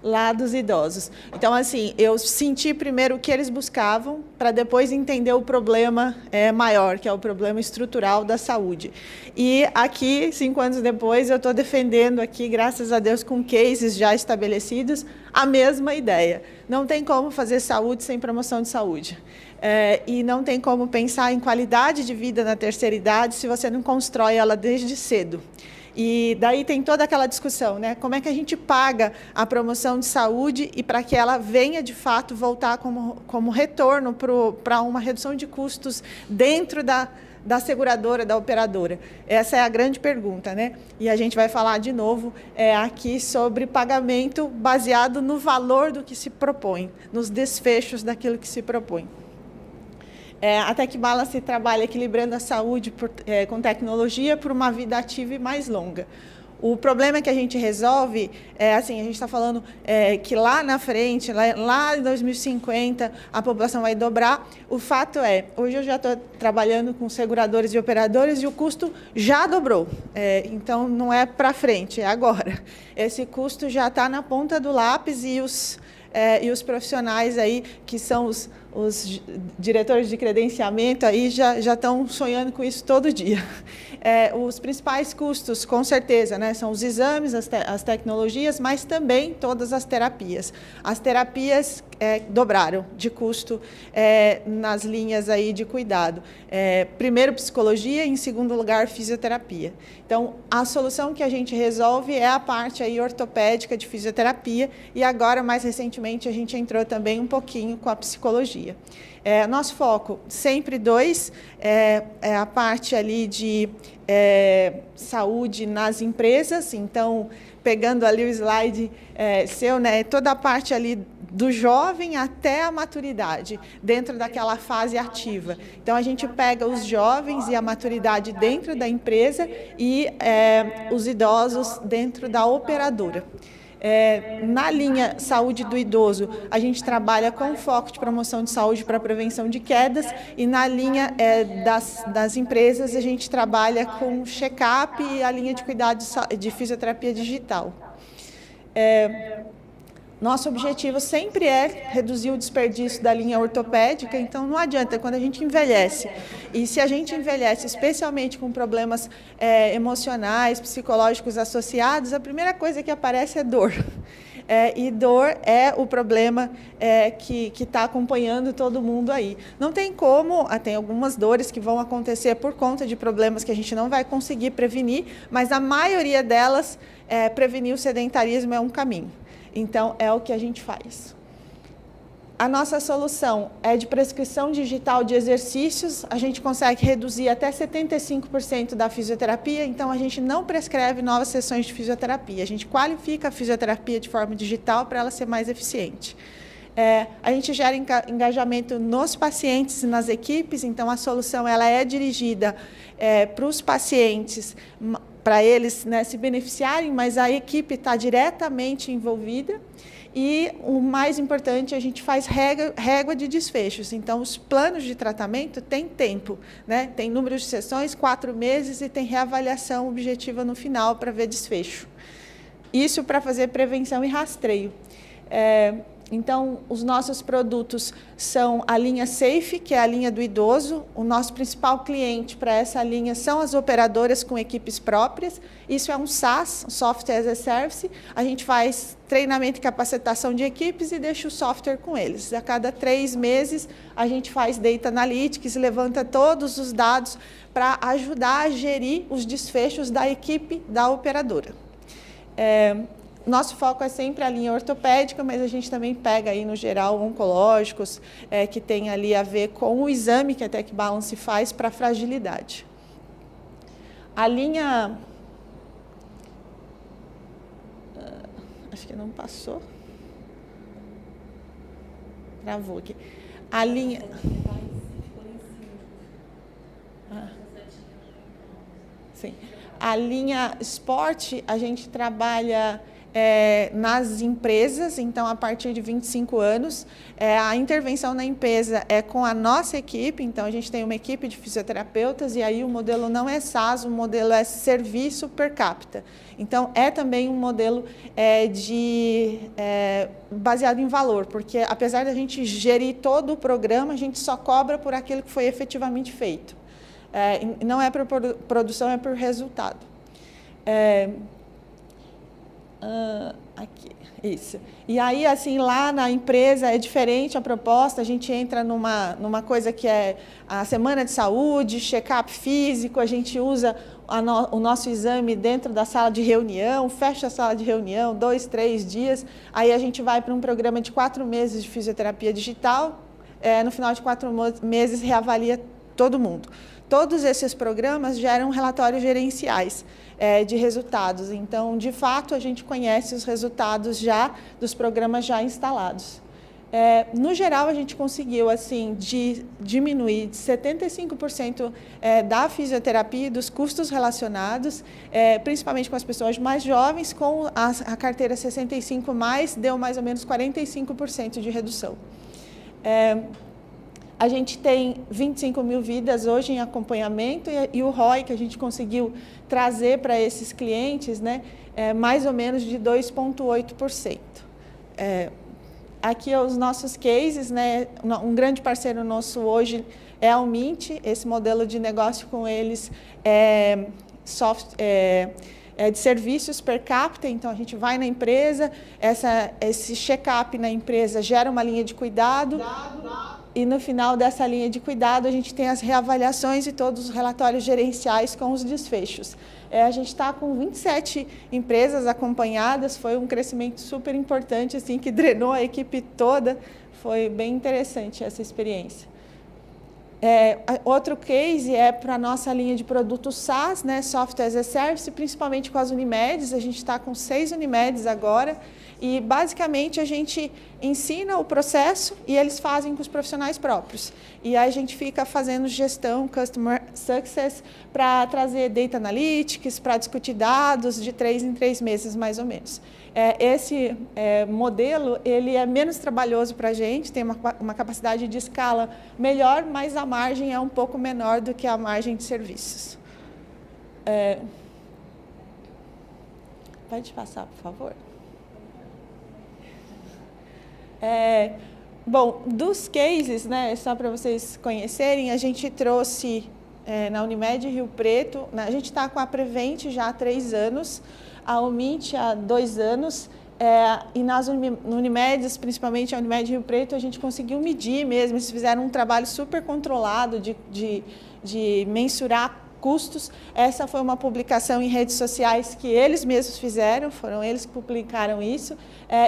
D: Lá dos idosos. Então, assim, eu senti primeiro o que eles buscavam para depois entender o problema maior, que é o problema estrutural da saúde. E aqui, 5 anos depois, eu estou defendendo aqui, graças a Deus, com cases já estabelecidos, a mesma ideia. Não tem como fazer saúde sem promoção de saúde. E não tem como pensar em qualidade de vida na terceira idade se você não constrói ela desde cedo. E daí tem toda aquela discussão, né? Como é que a gente paga a promoção de saúde e para que ela venha, de fato, voltar como retorno para uma redução de custos dentro da seguradora, da operadora? Essa é a grande pergunta, né? E a gente vai falar de novo aqui sobre pagamento baseado no valor do que se propõe, nos desfechos daquilo que se propõe. A TechBalance trabalha equilibrando a saúde com tecnologia por uma vida ativa e mais longa. O problema que a gente resolve assim, a gente está falando que lá na frente, lá em 2050, a população vai dobrar. O fato hoje eu já estou trabalhando com seguradores e operadores e o custo já dobrou. Então, não é para frente, é agora. Esse custo já está na ponta do lápis e os profissionais aí, que são os diretores de credenciamento, aí já estão sonhando com isso todo dia. Os principais custos, com certeza, né, são os exames, as tecnologias, mas também todas as terapias. As terapias dobraram de custo nas linhas aí de cuidado. Primeiro, psicologia, em segundo lugar, fisioterapia. Então, a solução que a gente resolve é a parte aí ortopédica de fisioterapia e agora, mais recentemente, a gente entrou também um pouquinho com a psicologia. Nosso foco, sempre 2, é a parte ali de saúde nas empresas. Então, pegando ali o slide seu, né, toda a parte ali do jovem até a maturidade, dentro daquela fase ativa. Então, a gente pega os jovens e a maturidade dentro da empresa e os idosos dentro da operadora. Na linha saúde do idoso, a gente trabalha com foco de promoção de saúde para prevenção de quedas e na linha das empresas a gente trabalha com check-up e a linha de cuidado de fisioterapia digital. Nosso objetivo sempre é reduzir o desperdício da linha ortopédica, então não adianta, quando a gente envelhece, e se a gente envelhece especialmente com problemas emocionais, psicológicos associados, a primeira coisa que aparece é dor. E dor é o problema que está acompanhando todo mundo aí. Não tem como, tem algumas dores que vão acontecer por conta de problemas que a gente não vai conseguir prevenir, mas a maioria delas, prevenir o sedentarismo é um caminho. Então, é o que a gente faz. A nossa solução é de prescrição digital de exercícios, a gente consegue reduzir até 75% da fisioterapia, então a gente não prescreve novas sessões de fisioterapia, a gente qualifica a fisioterapia de forma digital para ela ser mais eficiente. A gente gera engajamento nos pacientes e nas equipes, então a solução ela é dirigida para os pacientes, para eles, né, se beneficiarem, mas a equipe está diretamente envolvida. E o mais importante, a gente faz régua de desfechos. Então, os planos de tratamento têm tempo, né? Tem número de sessões, 4 meses, e tem reavaliação objetiva no final para ver desfecho. Isso para fazer prevenção e rastreio. Então, os nossos produtos são a linha Safe, que é a linha do idoso. O nosso principal cliente para essa linha são as operadoras com equipes próprias. Isso é um SaaS, Software as a Service. A gente faz treinamento e capacitação de equipes e deixa o software com eles. A cada 3 meses, a gente faz Data Analytics, levanta todos os dados para ajudar a gerir os desfechos da equipe da operadora. Nosso foco é sempre a linha ortopédica, mas a gente também pega aí, no geral, oncológicos, que tem ali a ver com o exame que a TechBalance faz para fragilidade. A linha... acho que não passou. Travou aqui. A linha... sim. A linha esporte, a gente trabalha... nas empresas, então a partir de 25 anos, a intervenção na empresa é com a nossa equipe, então a gente tem uma equipe de fisioterapeutas e aí o modelo não é SaaS, o modelo é serviço per capita. Então é também um modelo baseado em valor, porque apesar da gente gerir todo o programa, a gente só cobra por aquilo que foi efetivamente feito. Não é por produção, é por resultado. Aqui, isso. E aí, assim, lá na empresa é diferente a proposta, a gente entra numa coisa que é a semana de saúde, check-up físico, a gente usa o nosso exame dentro da sala de reunião, fecha a sala de reunião, 2, 3 dias, aí a gente vai para um programa de 4 meses de fisioterapia digital, no final de 4 meses reavalia todo mundo. Todos esses programas geram relatórios gerenciais de resultados. Então, de fato, a gente conhece os resultados já dos programas já instalados. No geral, a gente conseguiu assim, diminuir de 75% da fisioterapia e dos custos relacionados, principalmente com as pessoas mais jovens, com a carteira 65+, deu mais ou menos 45% de redução. A gente tem 25 mil vidas hoje em acompanhamento e o ROI que a gente conseguiu trazer para esses clientes, né, é mais ou menos de 2,8%. Aqui os nossos cases, né, um grande parceiro nosso hoje é a Mint, esse modelo de negócio com eles de serviços per capita, então a gente vai na empresa, esse check-up na empresa gera uma linha de cuidado, e no final dessa linha de cuidado a gente tem as reavaliações e todos os relatórios gerenciais com os desfechos. A gente está com 27 empresas acompanhadas, foi um crescimento super importante, assim, que drenou a equipe toda, foi bem interessante essa experiência. Outro case é para a nossa linha de produtos SaaS, né, Software as a Service, principalmente com as Unimedes, a gente está com 6 Unimedes agora, e basicamente a gente ensina o processo e eles fazem com os profissionais próprios. E aí a gente fica fazendo gestão, Customer Success, para trazer Data Analytics, para discutir dados de 3 em 3 meses, mais ou menos. Esse modelo ele é menos trabalhoso para a gente, tem uma capacidade de escala melhor, mas a margem é um pouco menor do que a margem de serviços. Pode passar, por favor? Bom, dos cases, né, só para vocês conhecerem, a gente trouxe na Unimed Rio Preto, a gente está com a Prevent já há 3 anos, a Umint há 2 anos, e nas Unimedes, principalmente a Unimed Rio Preto, a gente conseguiu medir mesmo, eles fizeram um trabalho super controlado de mensurar custos. Essa foi uma publicação em redes sociais que eles mesmos fizeram, foram eles que publicaram isso.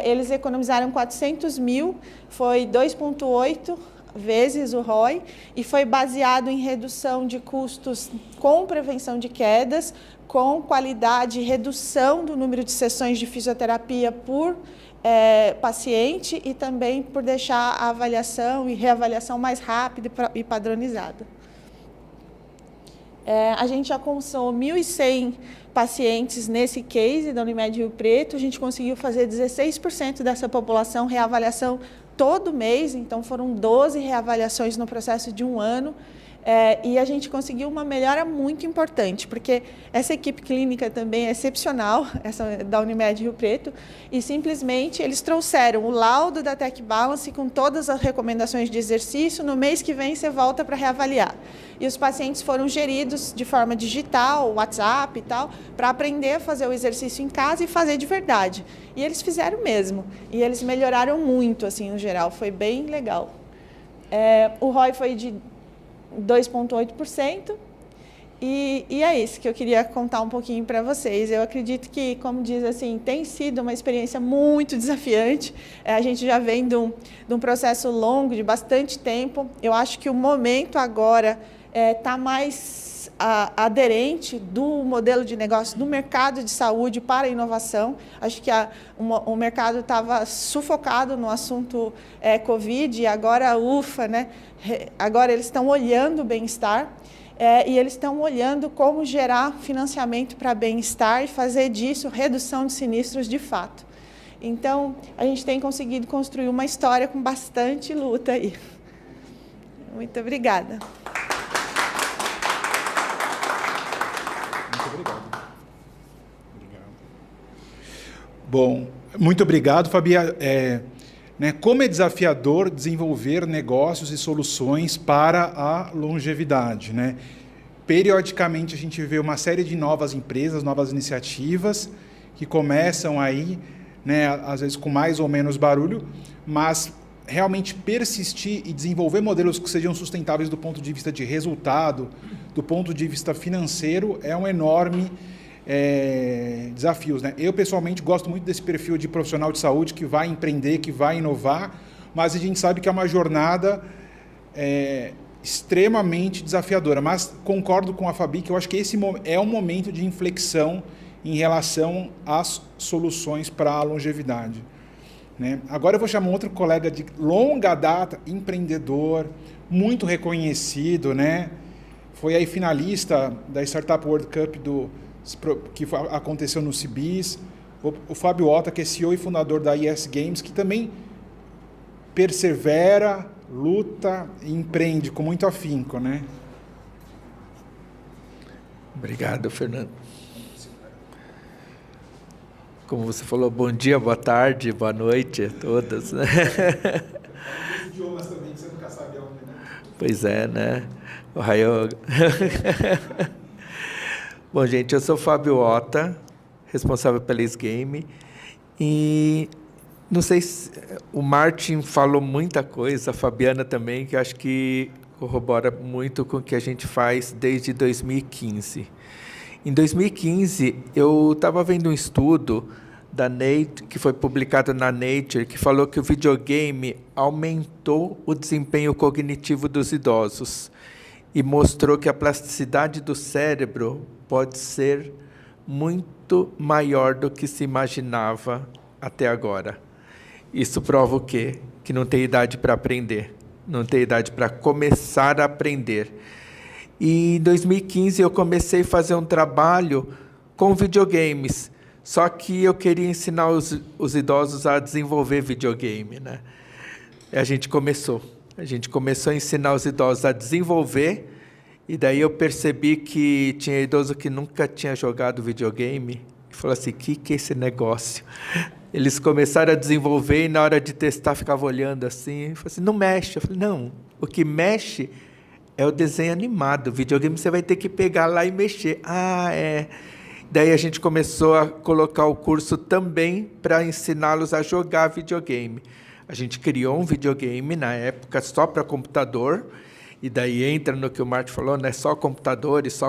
D: Eles economizaram 400 mil, foi 2,8 vezes o ROI, e foi baseado em redução de custos com prevenção de quedas, com qualidade, redução do número de sessões de fisioterapia por paciente e também por deixar a avaliação e reavaliação mais rápida e padronizada. A gente já alcançou 1.100 pacientes nesse case da Unimed Rio Preto, a gente conseguiu fazer 16% dessa população reavaliação todo mês, então foram 12 reavaliações no processo de 1 ano, e a gente conseguiu uma melhora muito importante, porque essa equipe clínica também é excepcional, essa da Unimed Rio Preto, e simplesmente eles trouxeram o laudo da Tech Balance com todas as recomendações de exercício, no mês que vem você volta para reavaliar. E os pacientes foram geridos de forma digital, WhatsApp e tal, para aprender a fazer o exercício em casa e fazer de verdade. E eles fizeram mesmo, e eles melhoraram muito, assim, no geral, foi bem legal. O ROI foi de 2,8%, e é isso que eu queria contar um pouquinho para vocês. Eu acredito que, como diz assim, tem sido uma experiência muito desafiante. A gente já vem de um processo longo, de bastante tempo. Eu acho que o momento agora está mais aderente do modelo de negócio do mercado de saúde para a inovação. Acho que o mercado estava sufocado no assunto Covid, e agora, ufa, né? Agora eles estão olhando o bem-estar, e eles estão olhando como gerar financiamento para bem-estar e fazer disso redução de sinistros de fato. Então, a gente tem conseguido construir uma história com bastante luta aí. Muito obrigada.
A: Muito obrigado. Bom, muito obrigado, Fabi. Como é desafiador desenvolver negócios e soluções para a longevidade, né? Periodicamente a gente vê uma série de novas empresas, novas iniciativas que começam aí, né, às vezes com mais ou menos barulho, mas realmente persistir e desenvolver modelos que sejam sustentáveis do ponto de vista de resultado, do ponto de vista financeiro, é um enorme desafios, né? Eu, pessoalmente, gosto muito desse perfil de profissional de saúde que vai empreender, que vai inovar, mas a gente sabe que é uma jornada extremamente desafiadora. Mas concordo com a Fabi que eu acho que esse é um momento de inflexão em relação às soluções para a longevidade, né? Agora eu vou chamar outro colega de longa data, empreendedor, muito reconhecido, né? Foi aí finalista da Startup World Cup que aconteceu no CIBIS, o Fábio Otta, que é CEO e fundador da ES Games, que também persevera, luta e empreende com muito afinco, né?
E: Obrigado, Fernando. Como você falou, bom dia, boa tarde, boa noite a todas, né?
A: Os idiomas também, que você nunca sabe onde, né?
E: Pois é, né? O Raio. Bom, gente, eu sou o Fábio Otta, responsável pela Game, e não sei se o Martin falou muita coisa, a Fabiana também, que acho que corrobora muito com o que a gente faz desde 2015. Em 2015, eu estava vendo um estudo da Nature, que foi publicado na Nature, que falou que o videogame aumentou o desempenho cognitivo dos idosos e mostrou que a plasticidade do cérebro pode ser muito maior do que se imaginava até agora. Isso prova o quê? Que não tem idade para aprender, não tem idade para começar a aprender. E em 2015 eu comecei a fazer um trabalho com videogames, só que eu queria ensinar os idosos a desenvolver videogame, né? A gente começou a ensinar os idosos a desenvolver, e daí eu percebi que tinha idoso que nunca tinha jogado videogame, e falou assim, que é esse negócio? Eles começaram a desenvolver e na hora de testar ficava olhando assim, e falei assim, não mexe. Eu falei, não, o que mexe é o desenho animado, o videogame você vai ter que pegar lá e mexer. Ah, é. Daí a gente começou a colocar o curso também para ensiná-los a jogar videogame. A gente criou um videogame na época só para computador, e daí entra no que o Martin falou, não é só computadores,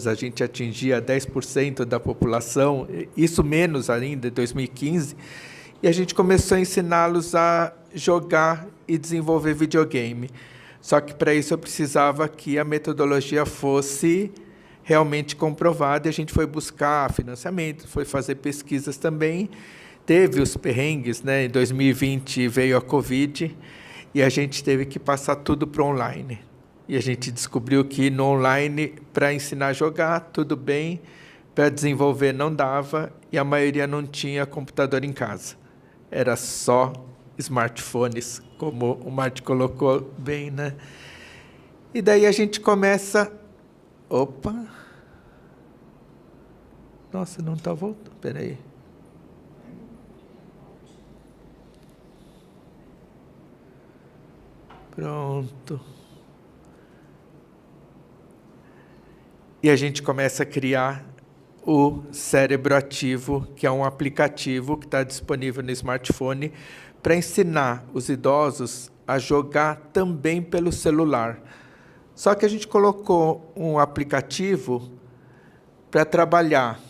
E: a gente atingia 10% da população, isso menos ainda, em 2015, e a gente começou a ensiná-los a jogar e desenvolver videogame. Só que para isso eu precisava que a metodologia fosse realmente comprovada, e a gente foi buscar financiamento, foi fazer pesquisas também, teve os perrengues, né? Em 2020 veio a Covid, e a gente teve que passar tudo para online. E a gente descobriu que no online, para ensinar a jogar, tudo bem, para desenvolver não dava, e a maioria não tinha computador em casa. Era só smartphones, como o Martin colocou bem, né? E daí a gente começa... Opa! Nossa, não está voltando. Espera aí. Pronto. E a gente começa a criar o Cérebro Ativo, que é um aplicativo que está disponível no smartphone para ensinar os idosos a jogar também pelo celular. Só que a gente colocou um aplicativo para trabalhar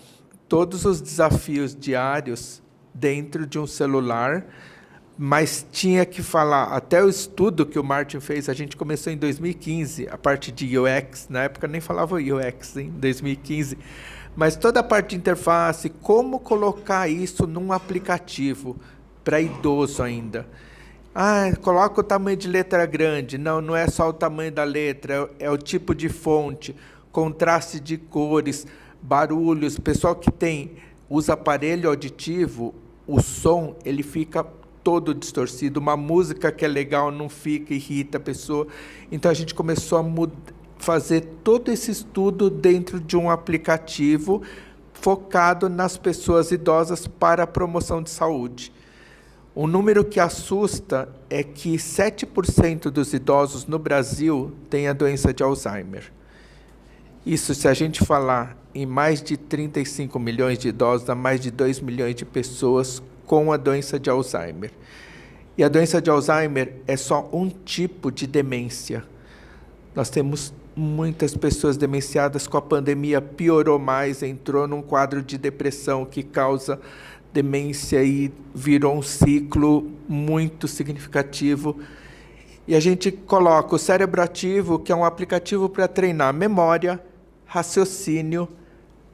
E: todos os desafios diários dentro de um celular, mas tinha que falar, até o estudo que o Martin fez, a gente começou em 2015, a parte de UX, na época nem falava UX, em 2015, mas toda a parte de interface, como colocar isso num aplicativo para idoso ainda. Ah, coloca o tamanho de letra grande. Não, não é só o tamanho da letra, é o tipo de fonte, contraste de cores, barulhos. O pessoal que usa aparelho auditivo, o som ele fica todo distorcido. Uma música que é legal não fica, irrita a pessoa. Então a gente começou a fazer todo esse estudo dentro de um aplicativo focado nas pessoas idosas para a promoção de saúde. Um número que assusta é que 7% dos idosos no Brasil têm a doença de Alzheimer. Isso, se a gente falar em mais de 35 milhões de idosos, dá mais de 2 milhões de pessoas com a doença de Alzheimer. E a doença de Alzheimer é só um tipo de demência. Nós temos muitas pessoas demenciadas, com a pandemia piorou mais, entrou num quadro de depressão que causa demência e virou um ciclo muito significativo. E a gente coloca o Cérebro Ativo, que é um aplicativo para treinar memória, raciocínio,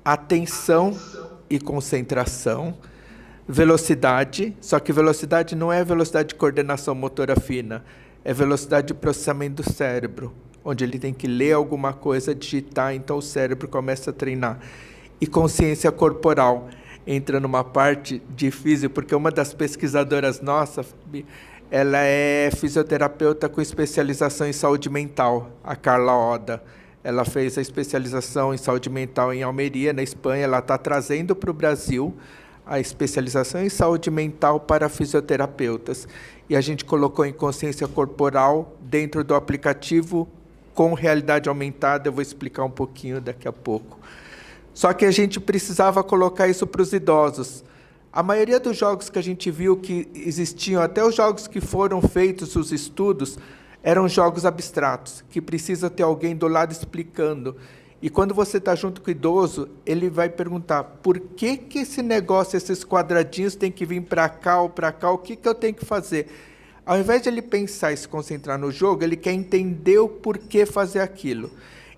E: atenção e concentração, velocidade, só que velocidade não é velocidade de coordenação motora fina, é velocidade de processamento do cérebro, onde ele tem que ler alguma coisa, digitar, então o cérebro começa a treinar. E consciência corporal, entra numa parte difícil, porque uma das pesquisadoras nossas, ela é fisioterapeuta com especialização em saúde mental, a Carla Oda. Ela fez a especialização em saúde mental em Almeria, na Espanha. Ela está trazendo para o Brasil a especialização em saúde mental para fisioterapeutas. E a gente colocou em consciência corporal dentro do aplicativo com realidade aumentada. Eu vou explicar um pouquinho daqui a pouco. Só que a gente precisava colocar isso para os idosos. A maioria dos jogos que a gente viu que existiam, até os jogos que foram feitos, os estudos, eram jogos abstratos, que precisa ter alguém do lado explicando. E quando você está junto com o idoso, ele vai perguntar, por que esse negócio, esses quadradinhos tem que vir para cá ou para cá, o que eu tenho que fazer? Ao invés de ele pensar e se concentrar no jogo, ele quer entender o porquê fazer aquilo.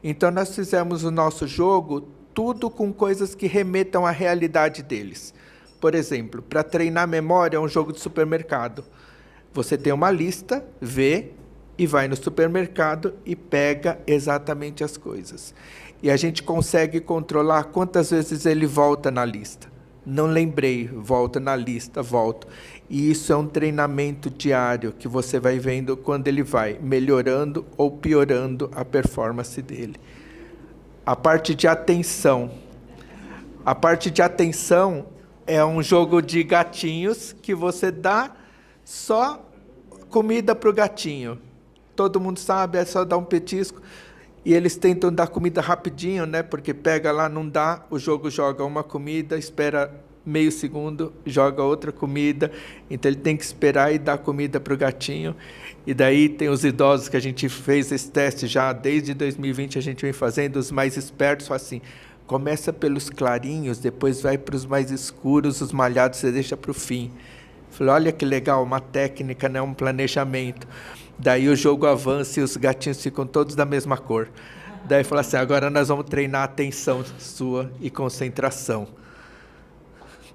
E: Então nós fizemos o nosso jogo tudo com coisas que remetam à realidade deles. Por exemplo, para treinar a memória é um jogo de supermercado. Você tem uma lista, vê e vai no supermercado e pega exatamente as coisas. E a gente consegue controlar quantas vezes ele volta na lista. Não lembrei, volta na lista, volto. E isso é um treinamento diário que você vai vendo quando ele vai melhorando ou piorando a performance dele. A parte de atenção. A parte de atenção é um jogo de gatinhos que você dá só comida para o gatinho. Todo mundo sabe, é só dar um petisco. E eles tentam dar comida rapidinho, né? Porque pega lá, não dá, o jogo joga uma comida, espera meio segundo, joga outra comida. Então ele tem que esperar e dar comida para o gatinho. E daí tem os idosos que a gente fez esse teste já desde 2020, a gente vem fazendo, os mais espertos, assim, começa pelos clarinhos, depois vai para os mais escuros, os malhados você deixa para o fim. Falei, olha que legal, uma técnica, né? Um planejamento. Daí o jogo avança e os gatinhos ficam todos da mesma cor. Daí fala assim, agora nós vamos treinar a atenção sua e concentração.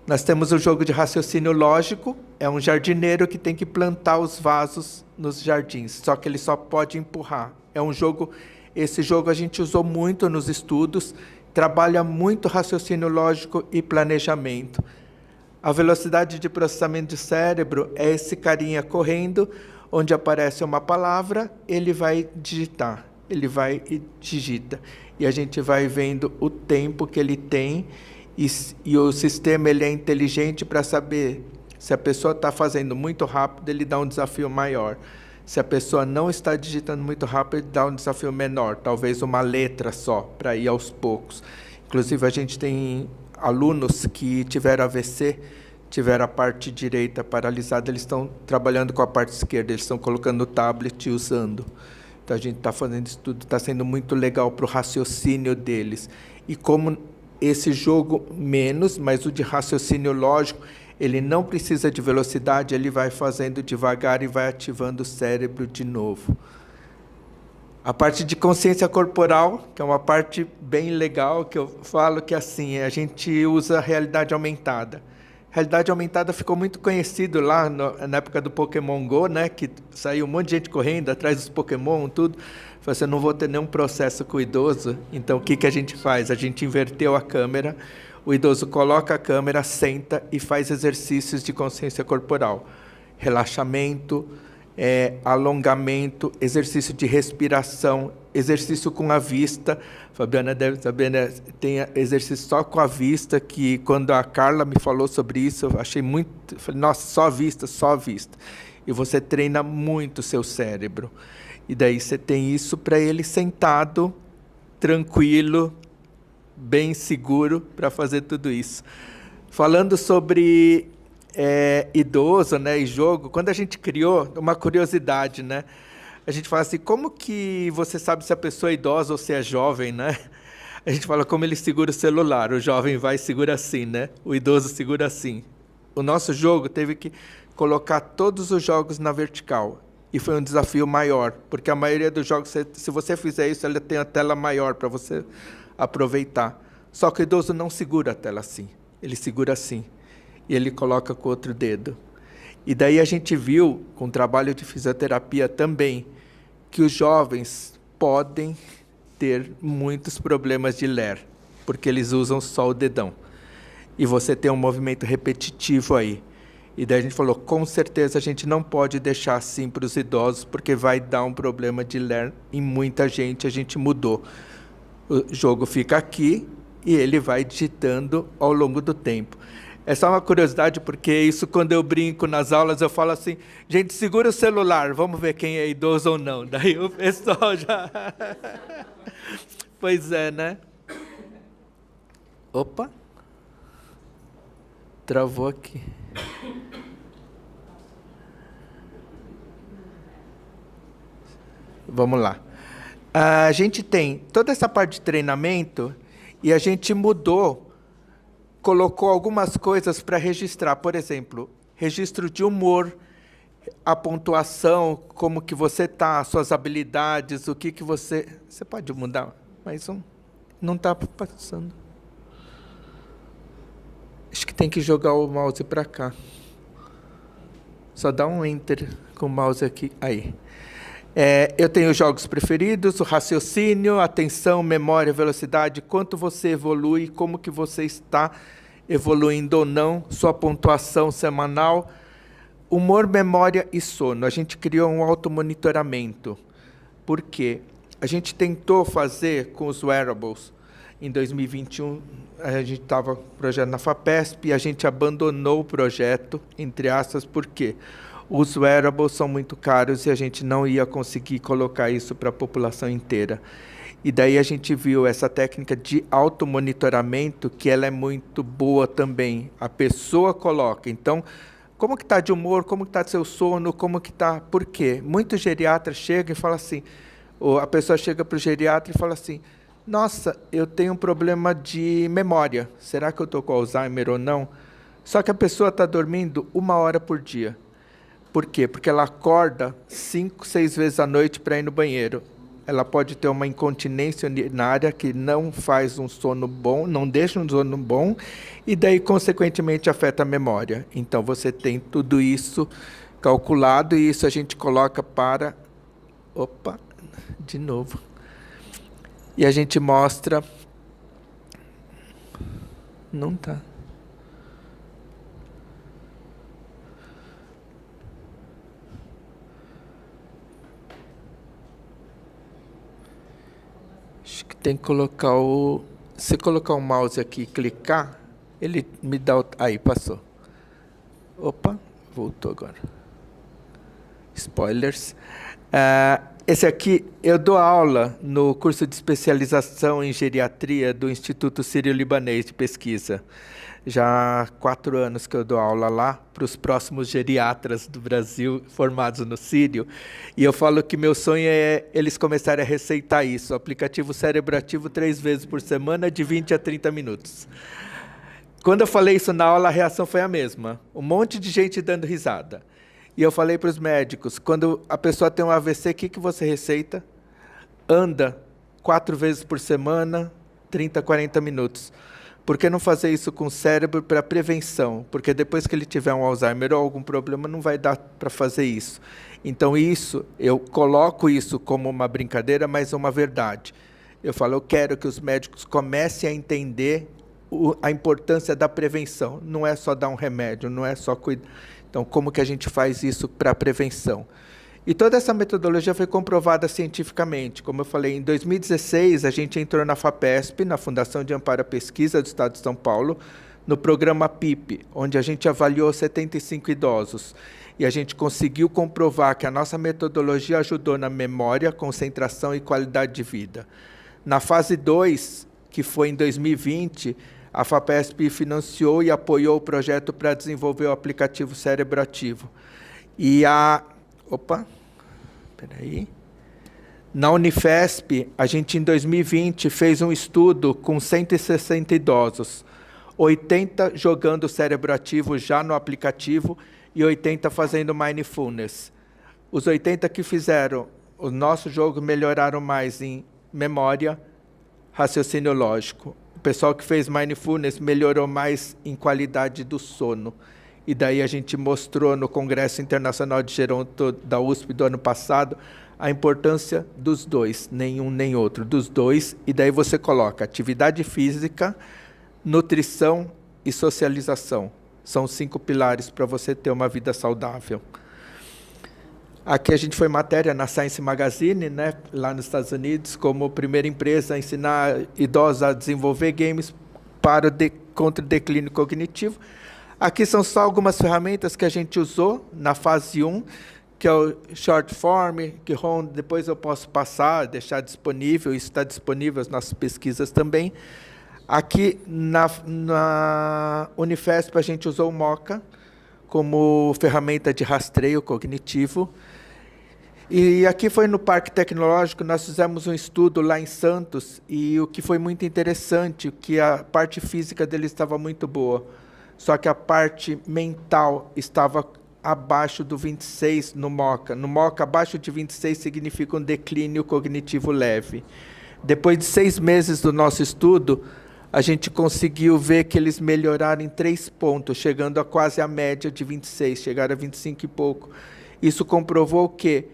E: Nós temos o jogo de raciocínio lógico, é um jardineiro que tem que plantar os vasos nos jardins, só que ele só pode empurrar. É um jogo, esse jogo a gente usou muito nos estudos, trabalha muito raciocínio lógico e planejamento. A velocidade de processamento de cérebro é esse carinha correndo, onde aparece uma palavra, ele vai digitar, ele vai e digita. E a gente vai vendo o tempo que ele tem e o sistema ele é inteligente para saber se a pessoa está fazendo muito rápido, ele dá um desafio maior. Se a pessoa não está digitando muito rápido, ele dá um desafio menor, talvez uma letra só, para ir aos poucos. Inclusive, a gente tem alunos que tiveram AVC, tiveram a parte direita paralisada, eles estão trabalhando com a parte esquerda, eles estão colocando o tablet e usando. Então, a gente está fazendo isso tudo, está sendo muito legal para o raciocínio deles. E como esse jogo menos, mas o de raciocínio lógico, ele não precisa de velocidade, ele vai fazendo devagar e vai ativando o cérebro de novo. A parte de consciência corporal, que é uma parte bem legal, que eu falo que assim, a gente usa a realidade aumentada. Realidade aumentada ficou muito conhecido lá na época do Pokémon Go, né? Que saiu um monte de gente correndo atrás dos Pokémon, tudo. Falei assim, eu não vou ter nenhum processo com o idoso, então o que a gente faz? A gente inverteu a câmera, o idoso coloca a câmera, senta e faz exercícios de consciência corporal. Relaxamento, alongamento, exercício de respiração, exercício com a vista. Fabiana deve saber, né? Tem exercício só com a vista, que quando a Carla me falou sobre isso, eu achei muito... Falei, nossa, só a vista, só a vista. E você treina muito o seu cérebro. E daí você tem isso para ele sentado, tranquilo, bem seguro para fazer tudo isso. Falando sobre idoso, né, e jogo, quando a gente criou, uma curiosidade, né? A gente fala assim, como que você sabe se a pessoa é idosa ou se é jovem, né? A gente fala como ele segura o celular, o jovem vai e segura assim, né? O idoso segura assim. O nosso jogo teve que colocar todos os jogos na vertical. E foi um desafio maior, porque a maioria dos jogos, se você fizer isso, ela tem a tela maior para você aproveitar. Só que o idoso não segura a tela assim, ele segura assim, e ele coloca com o outro dedo. E daí a gente viu, com o trabalho de fisioterapia também, que os jovens podem ter muitos problemas de ler, porque eles usam só o dedão. E você tem um movimento repetitivo aí. E daí a gente falou, com certeza a gente não pode deixar assim para os idosos, porque vai dar um problema de ler em muita gente, a gente mudou. O jogo fica aqui e ele vai digitando ao longo do tempo. É só uma curiosidade, porque isso quando eu brinco nas aulas, eu falo assim, gente, segura o celular, vamos ver quem é idoso ou não. Daí o pessoal já... Pois é, né? Opa! Travou aqui. Vamos lá. A gente tem toda essa parte de treinamento e a gente mudou, colocou algumas coisas para registrar. Por exemplo, registro de humor, a pontuação, como que você está, suas habilidades, o que você... Você pode mudar mais um? Não está passando. Acho que tem que jogar o mouse para cá. Só dá um enter com o mouse aqui. Aí. Eu tenho jogos preferidos, o raciocínio, atenção, memória, velocidade, quanto você evolui, como que você está evoluindo ou não, sua pontuação semanal, humor, memória e sono. A gente criou um automonitoramento. Por quê? A gente tentou fazer com os wearables, em 2021, a gente estava com o projeto na FAPESP e a gente abandonou o projeto, entre aspas, por quê? Os wearables são muito caros e a gente não ia conseguir colocar isso para a população inteira. E daí a gente viu essa técnica de automonitoramento, que ela é muito boa também. A pessoa coloca, então, como que está de humor, como que está seu sono, como que está... Por quê? Muitos geriatras chegam e falam assim, ou a pessoa chega para o geriatra e fala assim, nossa, eu tenho um problema de memória, será que eu estou com Alzheimer ou não? Só que a pessoa está dormindo 1 hora por dia. Por quê? Porque ela acorda 5, 6 vezes à noite para ir no banheiro. Ela pode ter uma incontinência urinária que não faz um sono bom, não deixa um sono bom, e daí, consequentemente, afeta a memória. Então, você tem tudo isso calculado, e isso a gente coloca para... Opa, de novo. E a gente mostra... Não está. Acho que tem que colocar o... Se colocar o mouse aqui e clicar, ele me dá o... Aí, passou. Opa, voltou agora. Spoilers. Esse aqui, eu dou aula no curso de especialização em geriatria do Instituto Sírio-Libanês de Pesquisa. Já há 4 anos que eu dou aula lá para os próximos geriatras do Brasil formados no Sírio. E eu falo que meu sonho é eles começarem a receitar isso. O aplicativo Cérebro Ativo 3 vezes por semana, de 20 a 30 minutos. Quando eu falei isso na aula, a reação foi a mesma. Um monte de gente dando risada. E eu falei para os médicos, quando a pessoa tem um AVC, o que você receita? Anda 4 vezes por semana, 30, 40 minutos. Por que não fazer isso com o cérebro para prevenção? Porque depois que ele tiver um Alzheimer ou algum problema, não vai dar para fazer isso. Então, isso, eu coloco isso como uma brincadeira, mas é uma verdade. Eu falo, eu quero que os médicos comecem a entender a importância da prevenção. Não é só dar um remédio, não é só cuidar. Então, como que a gente faz isso para a prevenção? E toda essa metodologia foi comprovada cientificamente. Como eu falei, em 2016, a gente entrou na FAPESP, na Fundação de Amparo à Pesquisa do Estado de São Paulo, no programa PIP, onde a gente avaliou 75 idosos. E a gente conseguiu comprovar que a nossa metodologia ajudou na memória, concentração e qualidade de vida. Na fase 2, que foi em 2020, a FAPESP financiou e apoiou o projeto para desenvolver o aplicativo Cérebro Ativo. E na Unifesp, a gente, em 2020, fez um estudo com 160 idosos, 80 jogando Cérebro Ativo já no aplicativo e 80 fazendo Mindfulness. Os 80 que fizeram o nosso jogo melhoraram mais em memória, raciocínio lógico. O pessoal que fez Mindfulness melhorou mais em qualidade do sono. E daí a gente mostrou no Congresso Internacional de Geronto da USP do ano passado a importância dos dois, nenhum nem outro, dos dois. E daí você coloca atividade física, nutrição e socialização. São 5 pilares para você ter uma vida saudável. Aqui a gente foi matéria na Science Magazine, né, lá nos Estados Unidos, como primeira empresa a ensinar idosos a desenvolver games contra o declínio cognitivo. Aqui são só algumas ferramentas que a gente usou na fase 1, que é o Short Form, que depois eu posso passar, deixar disponível, isso está disponível nas nossas pesquisas também. Aqui na Unifesp a gente usou o Moca como ferramenta de rastreio cognitivo. E aqui foi no Parque Tecnológico, nós fizemos um estudo lá em Santos, e o que foi muito interessante, que a parte física dele estava muito boa, só que a parte mental estava abaixo do 26 no Moca. No Moca, abaixo de 26 significa um declínio cognitivo leve. Depois de 6 meses do nosso estudo, a gente conseguiu ver que eles melhoraram em 3 pontos, chegando a quase a média de 26, chegaram a 25 e pouco. Isso comprovou o quê?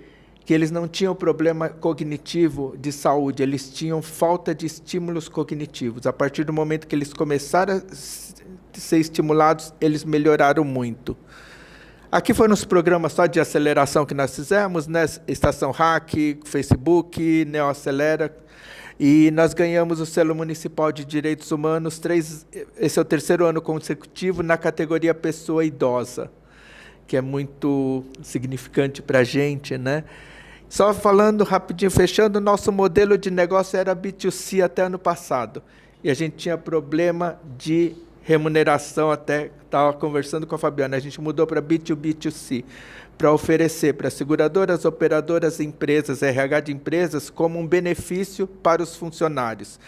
E: Que eles não tinham problema cognitivo de saúde, eles tinham falta de estímulos cognitivos. A partir do momento que eles começaram a ser estimulados, eles melhoraram muito. Aqui foram os programas só de aceleração que nós fizemos, né? Estação Hack, Facebook, Neo Acelera. E nós ganhamos o selo municipal de direitos humanos, esse é o 3º ano consecutivo, na categoria pessoa idosa, que é muito significante para a gente, né? Só falando rapidinho, fechando, nosso modelo de negócio era B2C até ano passado. E a gente tinha problema de remuneração, até estava conversando com a Fabiana, a gente mudou para B2B2C, para oferecer para seguradoras, operadoras, empresas, RH de empresas, como um benefício para os funcionários.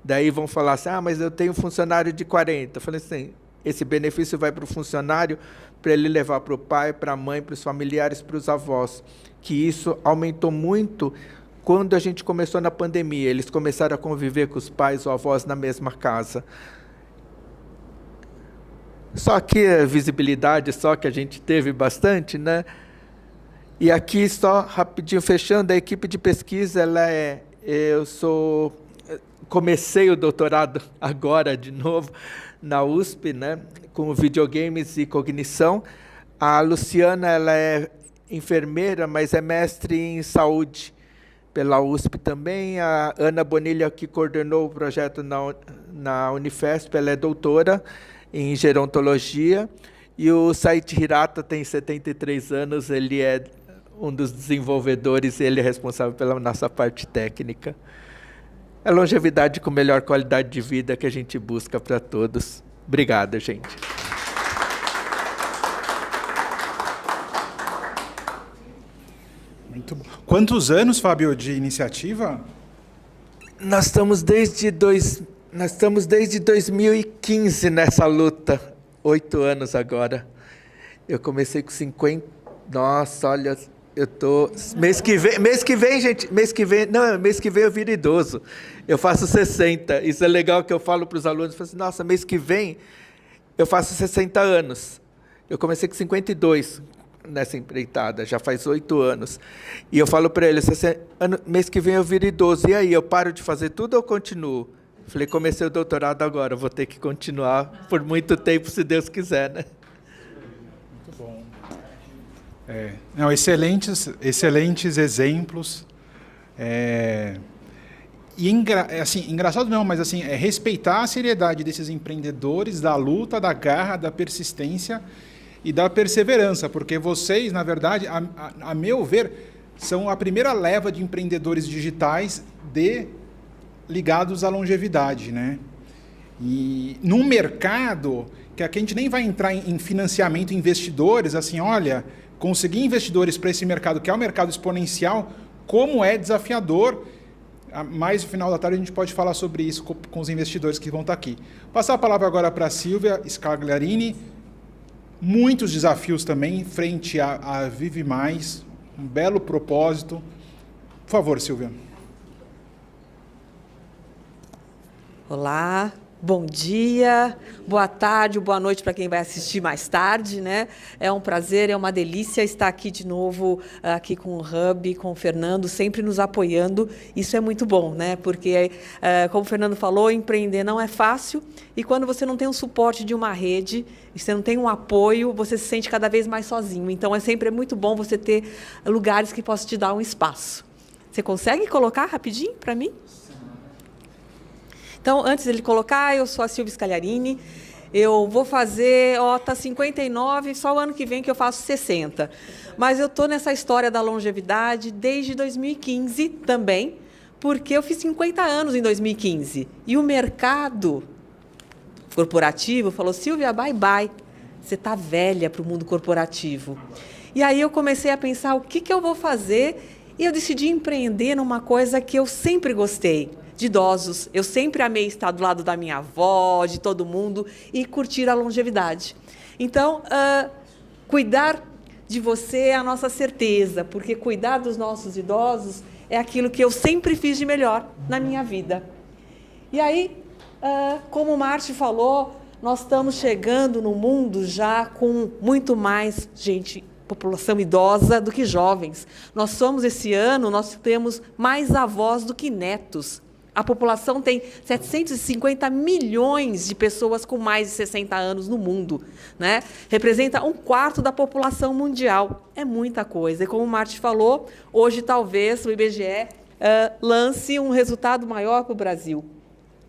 E: Daí vão falar assim, mas eu tenho um funcionário de 40. Eu falei assim, esse benefício vai para o funcionário, para ele levar para o pai, para a mãe, para os familiares, para os avós. Que isso aumentou muito quando a gente começou na pandemia. Eles começaram a conviver com os pais ou avós na mesma casa. Só que a visibilidade, só que a gente teve bastante, né? E aqui, só rapidinho fechando, a equipe de pesquisa, comecei o doutorado agora, de novo, na USP, né? Com videogames e cognição. A Luciana, ela é enfermeira, mas é mestre em saúde pela USP também. A Ana Bonilha, que coordenou o projeto na Unifesp, ela é doutora em gerontologia, e o Said Hirata tem 73 anos, ele é um dos desenvolvedores, ele é responsável pela nossa parte técnica. É longevidade com melhor qualidade de vida que a gente busca para todos. Obrigado, gente.
A: Muito bom. Quantos anos, Fábio, de iniciativa?
E: Nós estamos desde 2015 nessa luta, 8 anos agora. Eu comecei com 50. Nossa, olha, eu tô. Mês que vem, gente. Mês que vem eu viro idoso. Eu faço 60. Isso é legal que eu falo para os alunos. Eu falo assim, nossa, mês que vem eu faço 60 anos. Eu comecei com 52 nessa empreitada, já faz 8 anos. E eu falo para eles, mês que vem eu viro idoso. E aí, eu paro de fazer tudo ou continuo? Falei, comecei o doutorado agora, vou ter que continuar por muito tempo, se Deus quiser, né?
A: Muito bom. Não, excelentes exemplos. E assim, engraçado não, mas assim, respeitar a seriedade desses empreendedores, da luta, da garra, da persistência e da perseverança, porque vocês, na verdade, a meu ver, são a primeira leva de empreendedores digitais ligados à longevidade, né? E num mercado que aqui a gente nem vai entrar em financiamento, investidores, assim, olha, conseguir investidores para esse mercado, que é um mercado exponencial, como é desafiador. Mais no final da tarde a gente pode falar sobre isso com os investidores que vão estar aqui. Passar a palavra agora para a Silvia Scagliarini. Muitos desafios também frente a Vive Mais, um belo propósito. Por favor, Silvia.
F: Olá, bom dia, boa tarde, boa noite para quem vai assistir mais tarde, né? É um prazer, é uma delícia estar aqui de novo, aqui com o Hub, com o Fernando, sempre nos apoiando. Isso é muito bom, né? Porque, como o Fernando falou, empreender não é fácil, e quando você não tem um suporte de uma rede, você não tem um apoio, você se sente cada vez mais sozinho. Então, sempre muito bom você ter lugares que possam te dar um espaço. Você consegue colocar rapidinho para mim? Então, antes dele colocar, eu sou a Silvia Scagliarini, eu vou fazer, tá 59, só o ano que vem que eu faço 60. Mas eu estou nessa história da longevidade desde 2015 também, porque eu fiz 50 anos em 2015. E o mercado corporativo falou, Silvia, bye, você está velha para o mundo corporativo. E aí eu comecei a pensar o que eu vou fazer, e eu decidi empreender numa coisa que eu sempre gostei, de idosos. Eu sempre amei estar do lado da minha avó, de todo mundo, e curtir a longevidade. Então, cuidar de você é a nossa certeza, porque cuidar dos nossos idosos é aquilo que eu sempre fiz de melhor na minha vida. E aí, como o Márcio falou, nós estamos chegando no mundo já com muito mais população idosa do que jovens. Nós somos, esse ano, nós temos mais avós do que netos. A população tem 750 milhões de pessoas com mais de 60 anos no mundo, né? Representa 1/4 da população mundial. É muita coisa. E como o Márcio falou, hoje talvez o IBGE lance um resultado maior para o Brasil.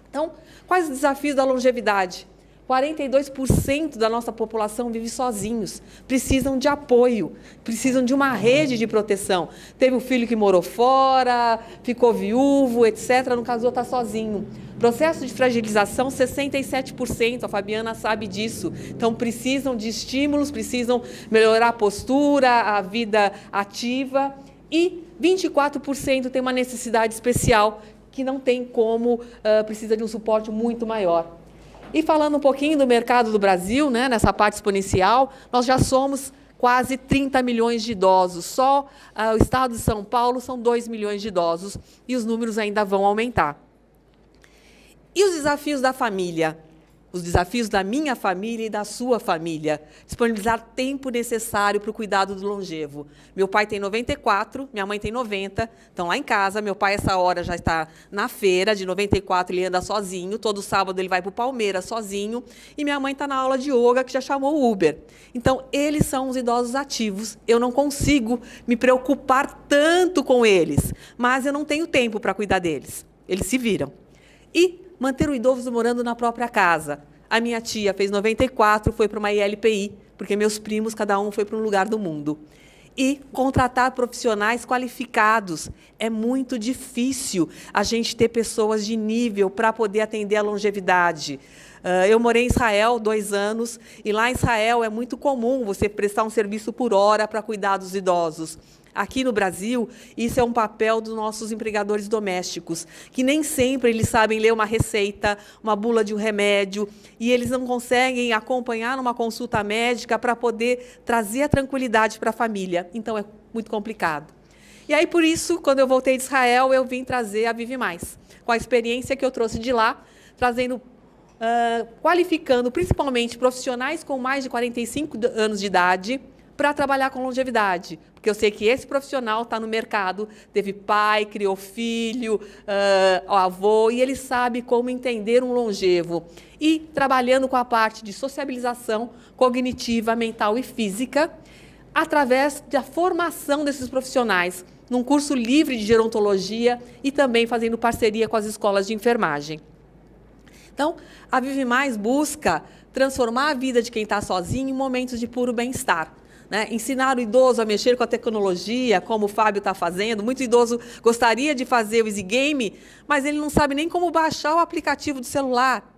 F: Então, quais os desafios da longevidade? 42% da nossa população vive sozinhos, precisam de apoio, precisam de uma rede de proteção. Teve um filho que morou fora, ficou viúvo, etc., não casou, está sozinho. Processo de fragilização, 67%, a Fabiana sabe disso. Então, precisam de estímulos, precisam melhorar a postura, a vida ativa. E 24% tem uma necessidade especial, que não tem como, precisa de um suporte muito maior. E falando um pouquinho do mercado do Brasil, né, nessa parte exponencial, nós já somos quase 30 milhões de idosos. Só o estado de São Paulo são 2 milhões de idosos e os números ainda vão aumentar. E os desafios da família? Os desafios da minha família e da sua família. Disponibilizar tempo necessário para o cuidado do longevo. Meu pai tem 94, minha mãe tem 90, estão lá em casa. Meu pai, essa hora, já está na feira, de 94 ele anda sozinho. Todo sábado ele vai para o Palmeiras sozinho. E minha mãe está na aula de yoga, que já chamou o Uber. Então, eles são os idosos ativos. Eu não consigo me preocupar tanto com eles, mas eu não tenho tempo para cuidar deles. Eles se viram. E manter o idoso morando na própria casa. A minha tia fez 94, foi para uma ILPI, porque meus primos, cada um foi para um lugar do mundo. E contratar profissionais qualificados. É muito difícil a gente ter pessoas de nível para poder atender a longevidade. Eu morei em Israel 2 anos, e lá em Israel é muito comum você prestar um serviço por hora para cuidar dos idosos. Aqui no Brasil, isso é um papel dos nossos empregadores domésticos, que nem sempre eles sabem ler uma receita, uma bula de um remédio, e eles não conseguem acompanhar numa consulta médica para poder trazer a tranquilidade para a família. Então, é muito complicado. E aí, por isso, quando eu voltei de Israel, eu vim trazer a Vive Mais, com a experiência que eu trouxe de lá, trazendo, qualificando principalmente profissionais com mais de 45 anos de idade, para trabalhar com longevidade, porque eu sei que esse profissional está no mercado, teve pai, criou filho, avô, e ele sabe como entender um longevo. E trabalhando com a parte de sociabilização cognitiva, mental e física, através da formação desses profissionais, num curso livre de gerontologia e também fazendo parceria com as escolas de enfermagem. Então, a Vive Mais busca transformar a vida de quem está sozinho em momentos de puro bem-estar. Né? Ensinar o idoso a mexer com a tecnologia, como o Fábio está fazendo. Muito idoso gostaria de fazer o Easy Game, mas ele não sabe nem como baixar o aplicativo do celular.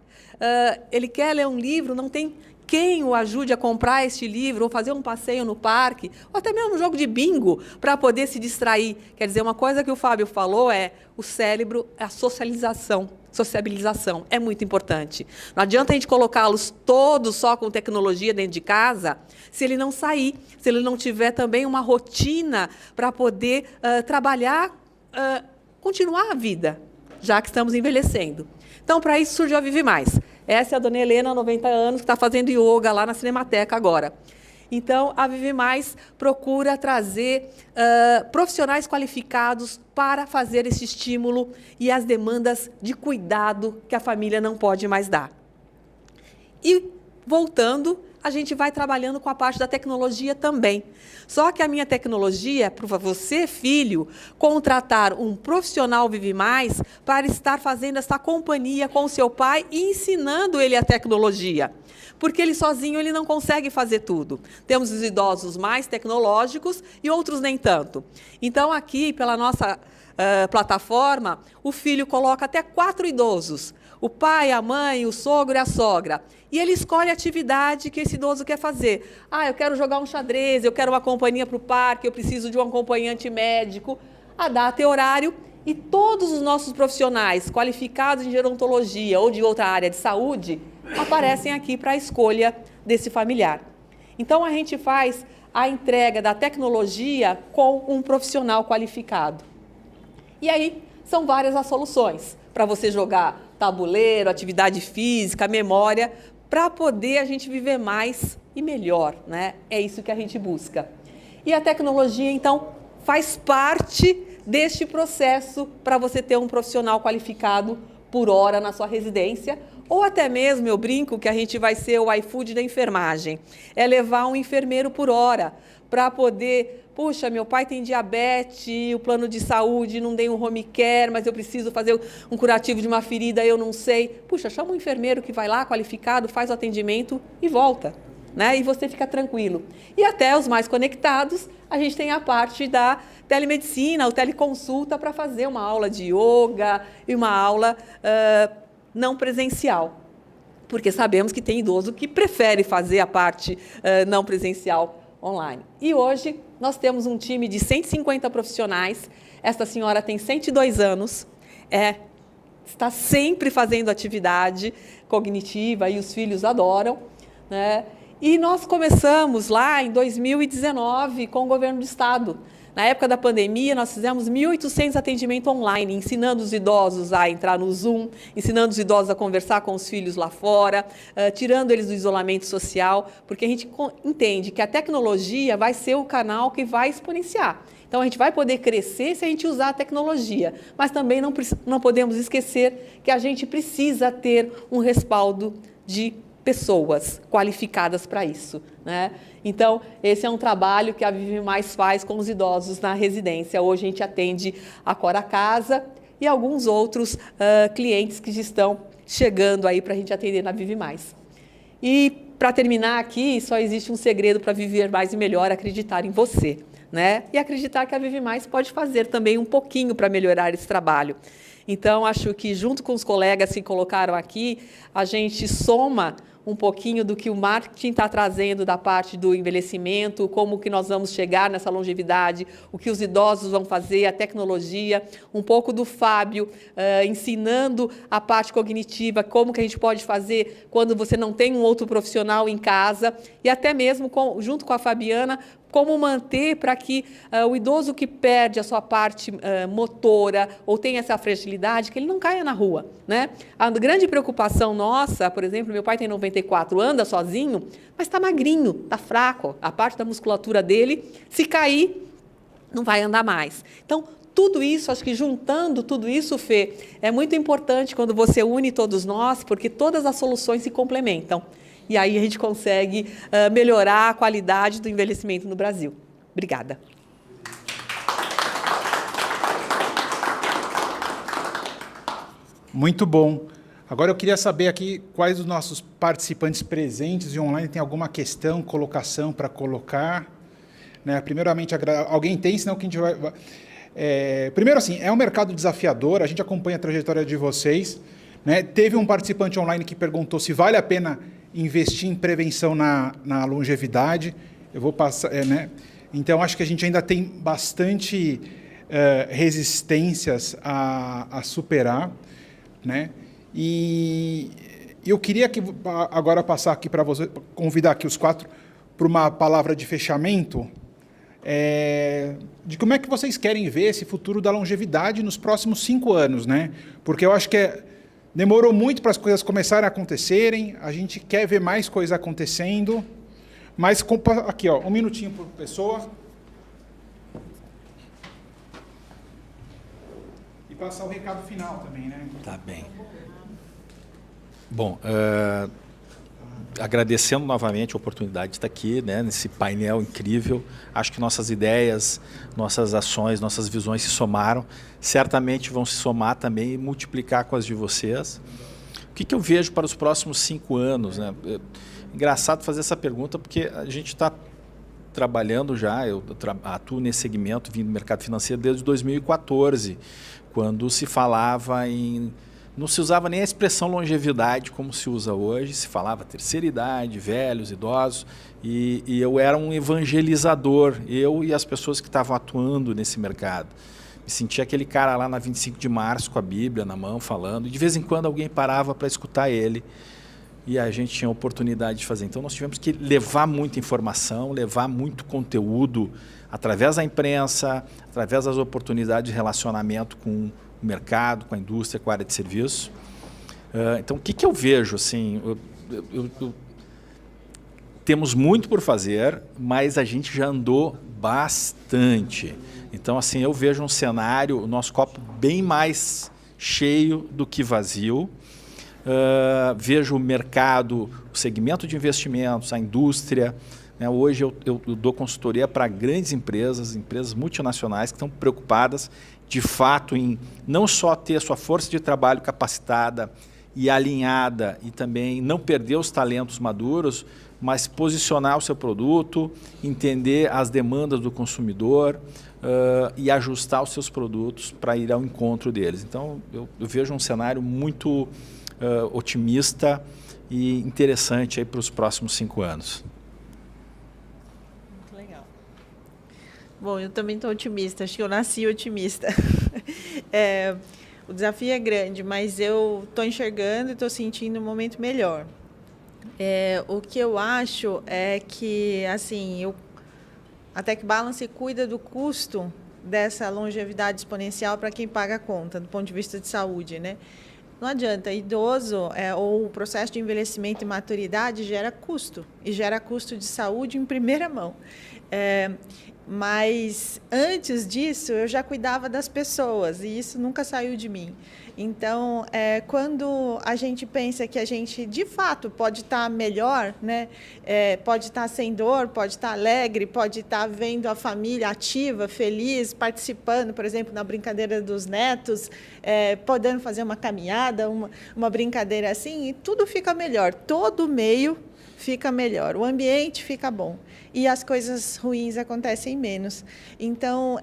F: Ele quer ler um livro, não tem quem o ajude a comprar este livro, ou fazer um passeio no parque, ou até mesmo um jogo de bingo, para poder se distrair. Quer dizer, uma coisa que o Fábio falou é o cérebro, a socialização é muito importante. Não adianta a gente colocá-los todos só com tecnologia dentro de casa, se ele não sair, se ele não tiver também uma rotina para poder trabalhar, continuar a vida, já que estamos envelhecendo. Então, para isso surgiu a Vive Mais. Essa é a dona Helena, 90 anos, que está fazendo yoga lá na Cinemateca agora. Então, a Vive Mais procura trazer profissionais qualificados para fazer esse estímulo e as demandas de cuidado que a família não pode mais dar. E, voltando, a gente vai trabalhando com a parte da tecnologia também. Só que a minha tecnologia é para você, filho, contratar um profissional Vive Mais para estar fazendo essa companhia com o seu pai e ensinando ele a tecnologia. Porque ele sozinho ele não consegue fazer tudo. Temos os idosos mais tecnológicos e outros nem tanto. Então, aqui, pela nossa plataforma, o filho coloca até 4 idosos. O pai, a mãe, o sogro e a sogra. E ele escolhe a atividade que esse idoso quer fazer. Eu quero jogar um xadrez, eu quero uma companhia para o parque, eu preciso de um acompanhante médico. A data e horário. E todos os nossos profissionais qualificados em gerontologia ou de outra área de saúde aparecem aqui para a escolha desse familiar. Então, a gente faz a entrega da tecnologia com um profissional qualificado. E aí, são várias as soluções para você jogar tabuleiro, atividade física, memória, para poder a gente viver mais e melhor, né? É isso que a gente busca. E a tecnologia, então, faz parte deste processo para você ter um profissional qualificado por hora na sua residência Ou até mesmo, eu brinco que a gente vai ser o iFood da enfermagem. É levar um enfermeiro por hora para poder... Puxa, meu pai tem diabetes, o plano de saúde não tem um home care, mas eu preciso fazer um curativo de uma ferida, eu não sei. Puxa, chama um enfermeiro que vai lá, qualificado, faz o atendimento e volta, né? E você fica tranquilo. E até os mais conectados, a gente tem a parte da telemedicina, ou teleconsulta para fazer uma aula de yoga e uma aula não presencial. Porque sabemos que tem idoso que prefere fazer a parte não presencial online. E hoje nós temos um time de 150 profissionais. Esta senhora tem 102 anos, está sempre fazendo atividade cognitiva e os filhos adoram, né? E nós começamos lá em 2019 com o governo do estado. Na época da pandemia, nós fizemos 1.800 atendimentos online, ensinando os idosos a entrar no Zoom, ensinando os idosos a conversar com os filhos lá fora, tirando eles do isolamento social, porque a gente entende que a tecnologia vai ser o canal que vai exponenciar. Então, a gente vai poder crescer se a gente usar a tecnologia, mas também não podemos esquecer que a gente precisa ter um respaldo de pessoas qualificadas para isso, né? Então, esse é um trabalho que a Vive Mais faz com os idosos na residência. Hoje a gente atende a Cora Casa e alguns outros clientes que estão chegando aí para a gente atender na Vive Mais. E, para terminar aqui, só existe um segredo para viver mais e melhor: acreditar em você, né? E acreditar que a Vive Mais pode fazer também um pouquinho para melhorar esse trabalho. Então, acho que, junto com os colegas que colocaram aqui, a gente soma um pouquinho do que o marketing está trazendo da parte do envelhecimento, como que nós vamos chegar nessa longevidade, o que os idosos vão fazer, a tecnologia, um pouco do Fábio ensinando a parte cognitiva, como que a gente pode fazer quando você não tem um outro profissional em casa, e até mesmo, junto com a Fabiana, como manter para que o idoso que perde a sua parte motora ou tem essa fragilidade, que ele não caia na rua, né? A grande preocupação nossa, por exemplo, meu pai tem 94, anda sozinho, mas está magrinho, está fraco, a parte da musculatura dele, se cair, não vai andar mais. Então, tudo isso, acho que juntando tudo isso, Fê, é muito importante quando você une todos nós, porque todas as soluções se complementam. E aí a gente consegue melhorar a qualidade do envelhecimento no Brasil. Obrigada.
A: Muito bom. Agora eu queria saber aqui quais dos nossos participantes presentes e online tem alguma questão, colocação para colocar. Né? Primeiramente, alguém tem, senão que a gente vai... primeiro, assim, é um mercado desafiador, a gente acompanha a trajetória de vocês. Né? Teve um participante online que perguntou se vale a pena investir em prevenção na longevidade. Eu vou passar, né? Então, acho que a gente ainda tem bastante resistências a superar, né? E eu queria agora passar aqui para você, convidar aqui os quatro para uma palavra de fechamento, de como é que vocês querem ver esse futuro da longevidade nos próximos 5 anos, né? Porque eu acho que demorou muito para as coisas começarem a acontecerem, a gente quer ver mais coisas acontecendo, mas aqui, ó, 1 minutinho por pessoa. E passar o recado final também, né?
B: Tá bem. Bom, agradecendo novamente a oportunidade de estar aqui, né, nesse painel incrível. Acho que nossas ideias, nossas ações, nossas visões se somaram. Certamente vão se somar também e multiplicar com as de vocês. O que eu vejo para os próximos 5 anos? Né? Engraçado fazer essa pergunta, porque a gente está trabalhando já, eu atuo nesse segmento, vim do mercado financeiro desde 2014, quando se falava em... Não se usava nem a expressão longevidade como se usa hoje, se falava terceira idade, velhos, idosos, e eu era um evangelizador, eu e as pessoas que estavam atuando nesse mercado. Me sentia aquele cara lá na 25 de março com a Bíblia na mão, falando, e de vez em quando alguém parava para escutar ele, e a gente tinha a oportunidade de fazer. Então nós tivemos que levar muita informação, levar muito conteúdo, através da imprensa, através das oportunidades de relacionamento com o mercado, com a indústria, com a área de serviço. Então, o que eu vejo? Assim, temos muito por fazer, mas a gente já andou bastante. Então, assim, eu vejo um cenário, o nosso copo bem mais cheio do que vazio. vejo o mercado, o segmento de investimentos, a indústria. Né? Hoje eu dou consultoria para grandes empresas multinacionais que estão preocupadas, de fato, em não só ter a sua força de trabalho capacitada e alinhada e também não perder os talentos maduros, mas posicionar o seu produto, entender as demandas do consumidor e ajustar os seus produtos para ir ao encontro deles. Então, eu vejo um cenário muito otimista e interessante para os próximos 5 anos.
D: Muito legal. Bom, eu também estou otimista, acho que eu nasci otimista. O desafio é grande, mas eu estou enxergando e estou sentindo um momento melhor. O que eu acho é que, assim, a Tech Balance cuida do custo dessa longevidade exponencial para quem paga a conta, do ponto de vista de saúde, né? Não adianta, idoso ou o processo de envelhecimento e maturidade gera custo, e gera custo de saúde em primeira mão. Mas antes disso, eu já cuidava das pessoas, e isso nunca saiu de mim. Então, quando a gente pensa que a gente, de fato, pode estar melhor, né? Pode estar sem dor, pode estar alegre, pode estar vendo a família ativa, feliz, participando, por exemplo, na brincadeira dos netos, podendo fazer uma caminhada, uma brincadeira assim, e tudo fica melhor, todo meio fica melhor, o ambiente fica bom e as coisas ruins acontecem menos. Então,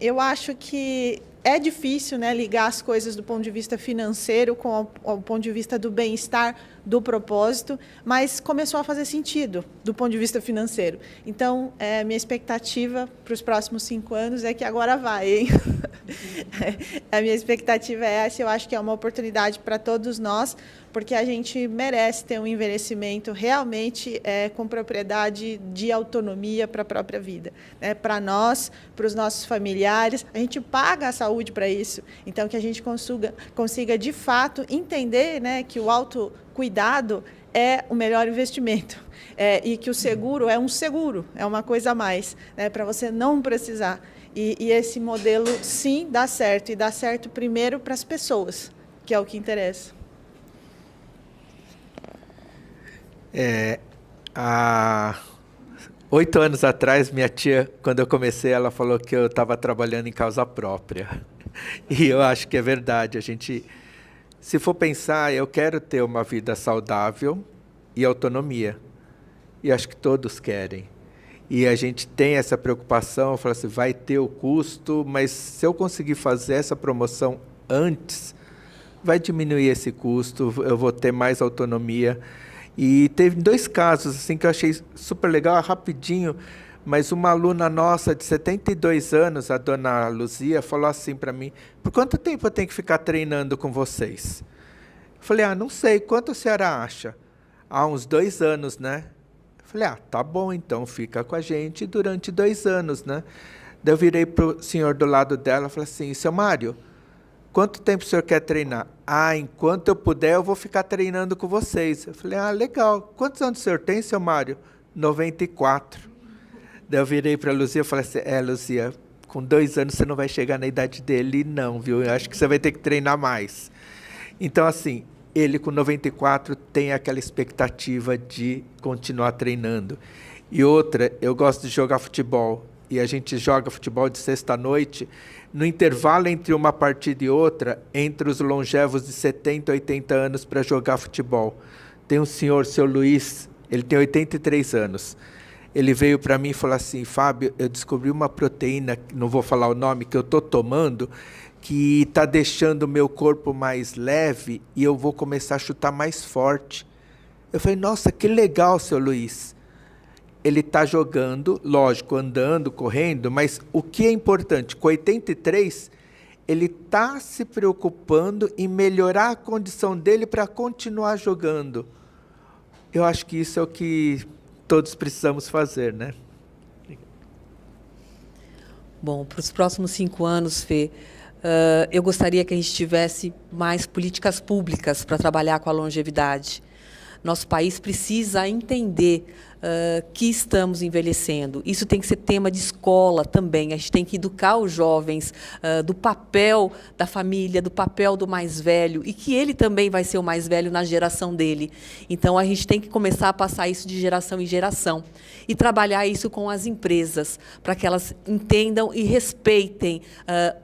D: eu acho que é difícil, né, ligar as coisas do ponto de vista financeiro com o ponto de vista do bem-estar, do propósito, mas começou a fazer sentido do ponto de vista financeiro. Então, minha expectativa para os próximos 5 anos é que agora vai, hein? A minha expectativa é essa, eu acho que é uma oportunidade para todos nós, porque a gente merece ter um envelhecimento realmente com propriedade de autonomia para a própria vida. Né? Para nós, para os nossos familiares, a gente paga a saúde para isso. Então, que a gente consiga de fato entender, né, que o autocuidado é o melhor investimento. E que o seguro é um seguro, é uma coisa a mais, né, para você não precisar. E esse modelo, sim, dá certo. E dá certo primeiro para as pessoas, que é o que interessa.
E: Há 8 anos atrás, minha tia, quando eu comecei, ela falou que eu estava trabalhando em causa própria. E eu acho que é verdade. A gente, se for pensar, eu quero ter uma vida saudável e autonomia. E acho que todos querem. E a gente tem essa preocupação, fala assim, vai ter o custo, mas se eu conseguir fazer essa promoção antes, vai diminuir esse custo, eu vou ter mais autonomia. E teve 2 casos assim, que eu achei super legal, rapidinho, mas uma aluna nossa de 72 anos, a dona Luzia, falou assim para mim, por quanto tempo eu tenho que ficar treinando com vocês? Eu falei, não sei, quanto a senhora acha? Há uns 2 anos, né? Eu falei, tá bom, então fica com a gente durante 2 anos, né? Daí eu virei para o senhor do lado dela e falei assim, seu Mário, quanto tempo o senhor quer treinar? Enquanto eu puder, eu vou ficar treinando com vocês. Eu falei, legal. Quantos anos o senhor tem, seu Mário? 94. Daí eu virei para a Luzia e falei assim, Luzia, com 2 anos você não vai chegar na idade dele, não, viu? Eu acho que você vai ter que treinar mais. Então, assim, ele com 94 tem aquela expectativa de continuar treinando. E outra, eu gosto de jogar futebol. E a gente joga futebol de sexta-noite. No intervalo entre uma partida e outra, entre os longevos de 70, 80 anos para jogar futebol. Tem um senhor, seu Luiz, ele tem 83 anos. Ele veio para mim e falou assim, Fábio, eu descobri uma proteína, não vou falar o nome, que eu estou tomando, que está deixando o meu corpo mais leve e eu vou começar a chutar mais forte. Eu falei, nossa, que legal, seu Luiz. Ele está jogando, lógico, andando, correndo, mas o que é importante, com 83, ele está se preocupando em melhorar a condição dele para continuar jogando. Eu acho que isso é o que todos precisamos fazer, né?
F: Bom, para os próximos 5 anos, Fê, eu gostaria que a gente tivesse mais políticas públicas para trabalhar com a longevidade. Nosso país precisa entender que estamos envelhecendo. Isso tem que ser tema de escola também. A gente tem que educar os jovens do papel da família, do papel do mais velho, e que ele também vai ser o mais velho na geração dele. Então, a gente tem que começar a passar isso de geração em geração e trabalhar isso com as empresas, para que elas entendam e respeitem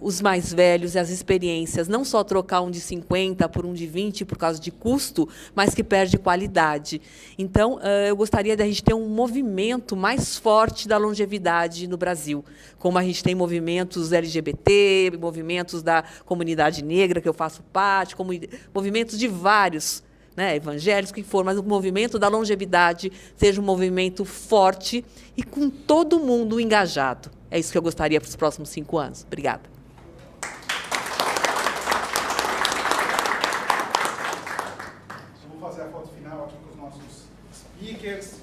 F: os mais velhos e as experiências. Não só trocar um de 50 por um de 20 por causa de custo, mas que perde qualidade. Então, eu gostaria de a gente ter um movimento mais forte da longevidade no Brasil, como a gente tem movimentos LGBT, movimentos da comunidade negra, que eu faço parte, movimentos de vários, né, evangélicos, que for, mas o movimento da longevidade seja um movimento forte e com todo mundo engajado. É isso que eu gostaria para os próximos 5 anos. Obrigada.
A: Vamos fazer a foto final aqui com os nossos speakers.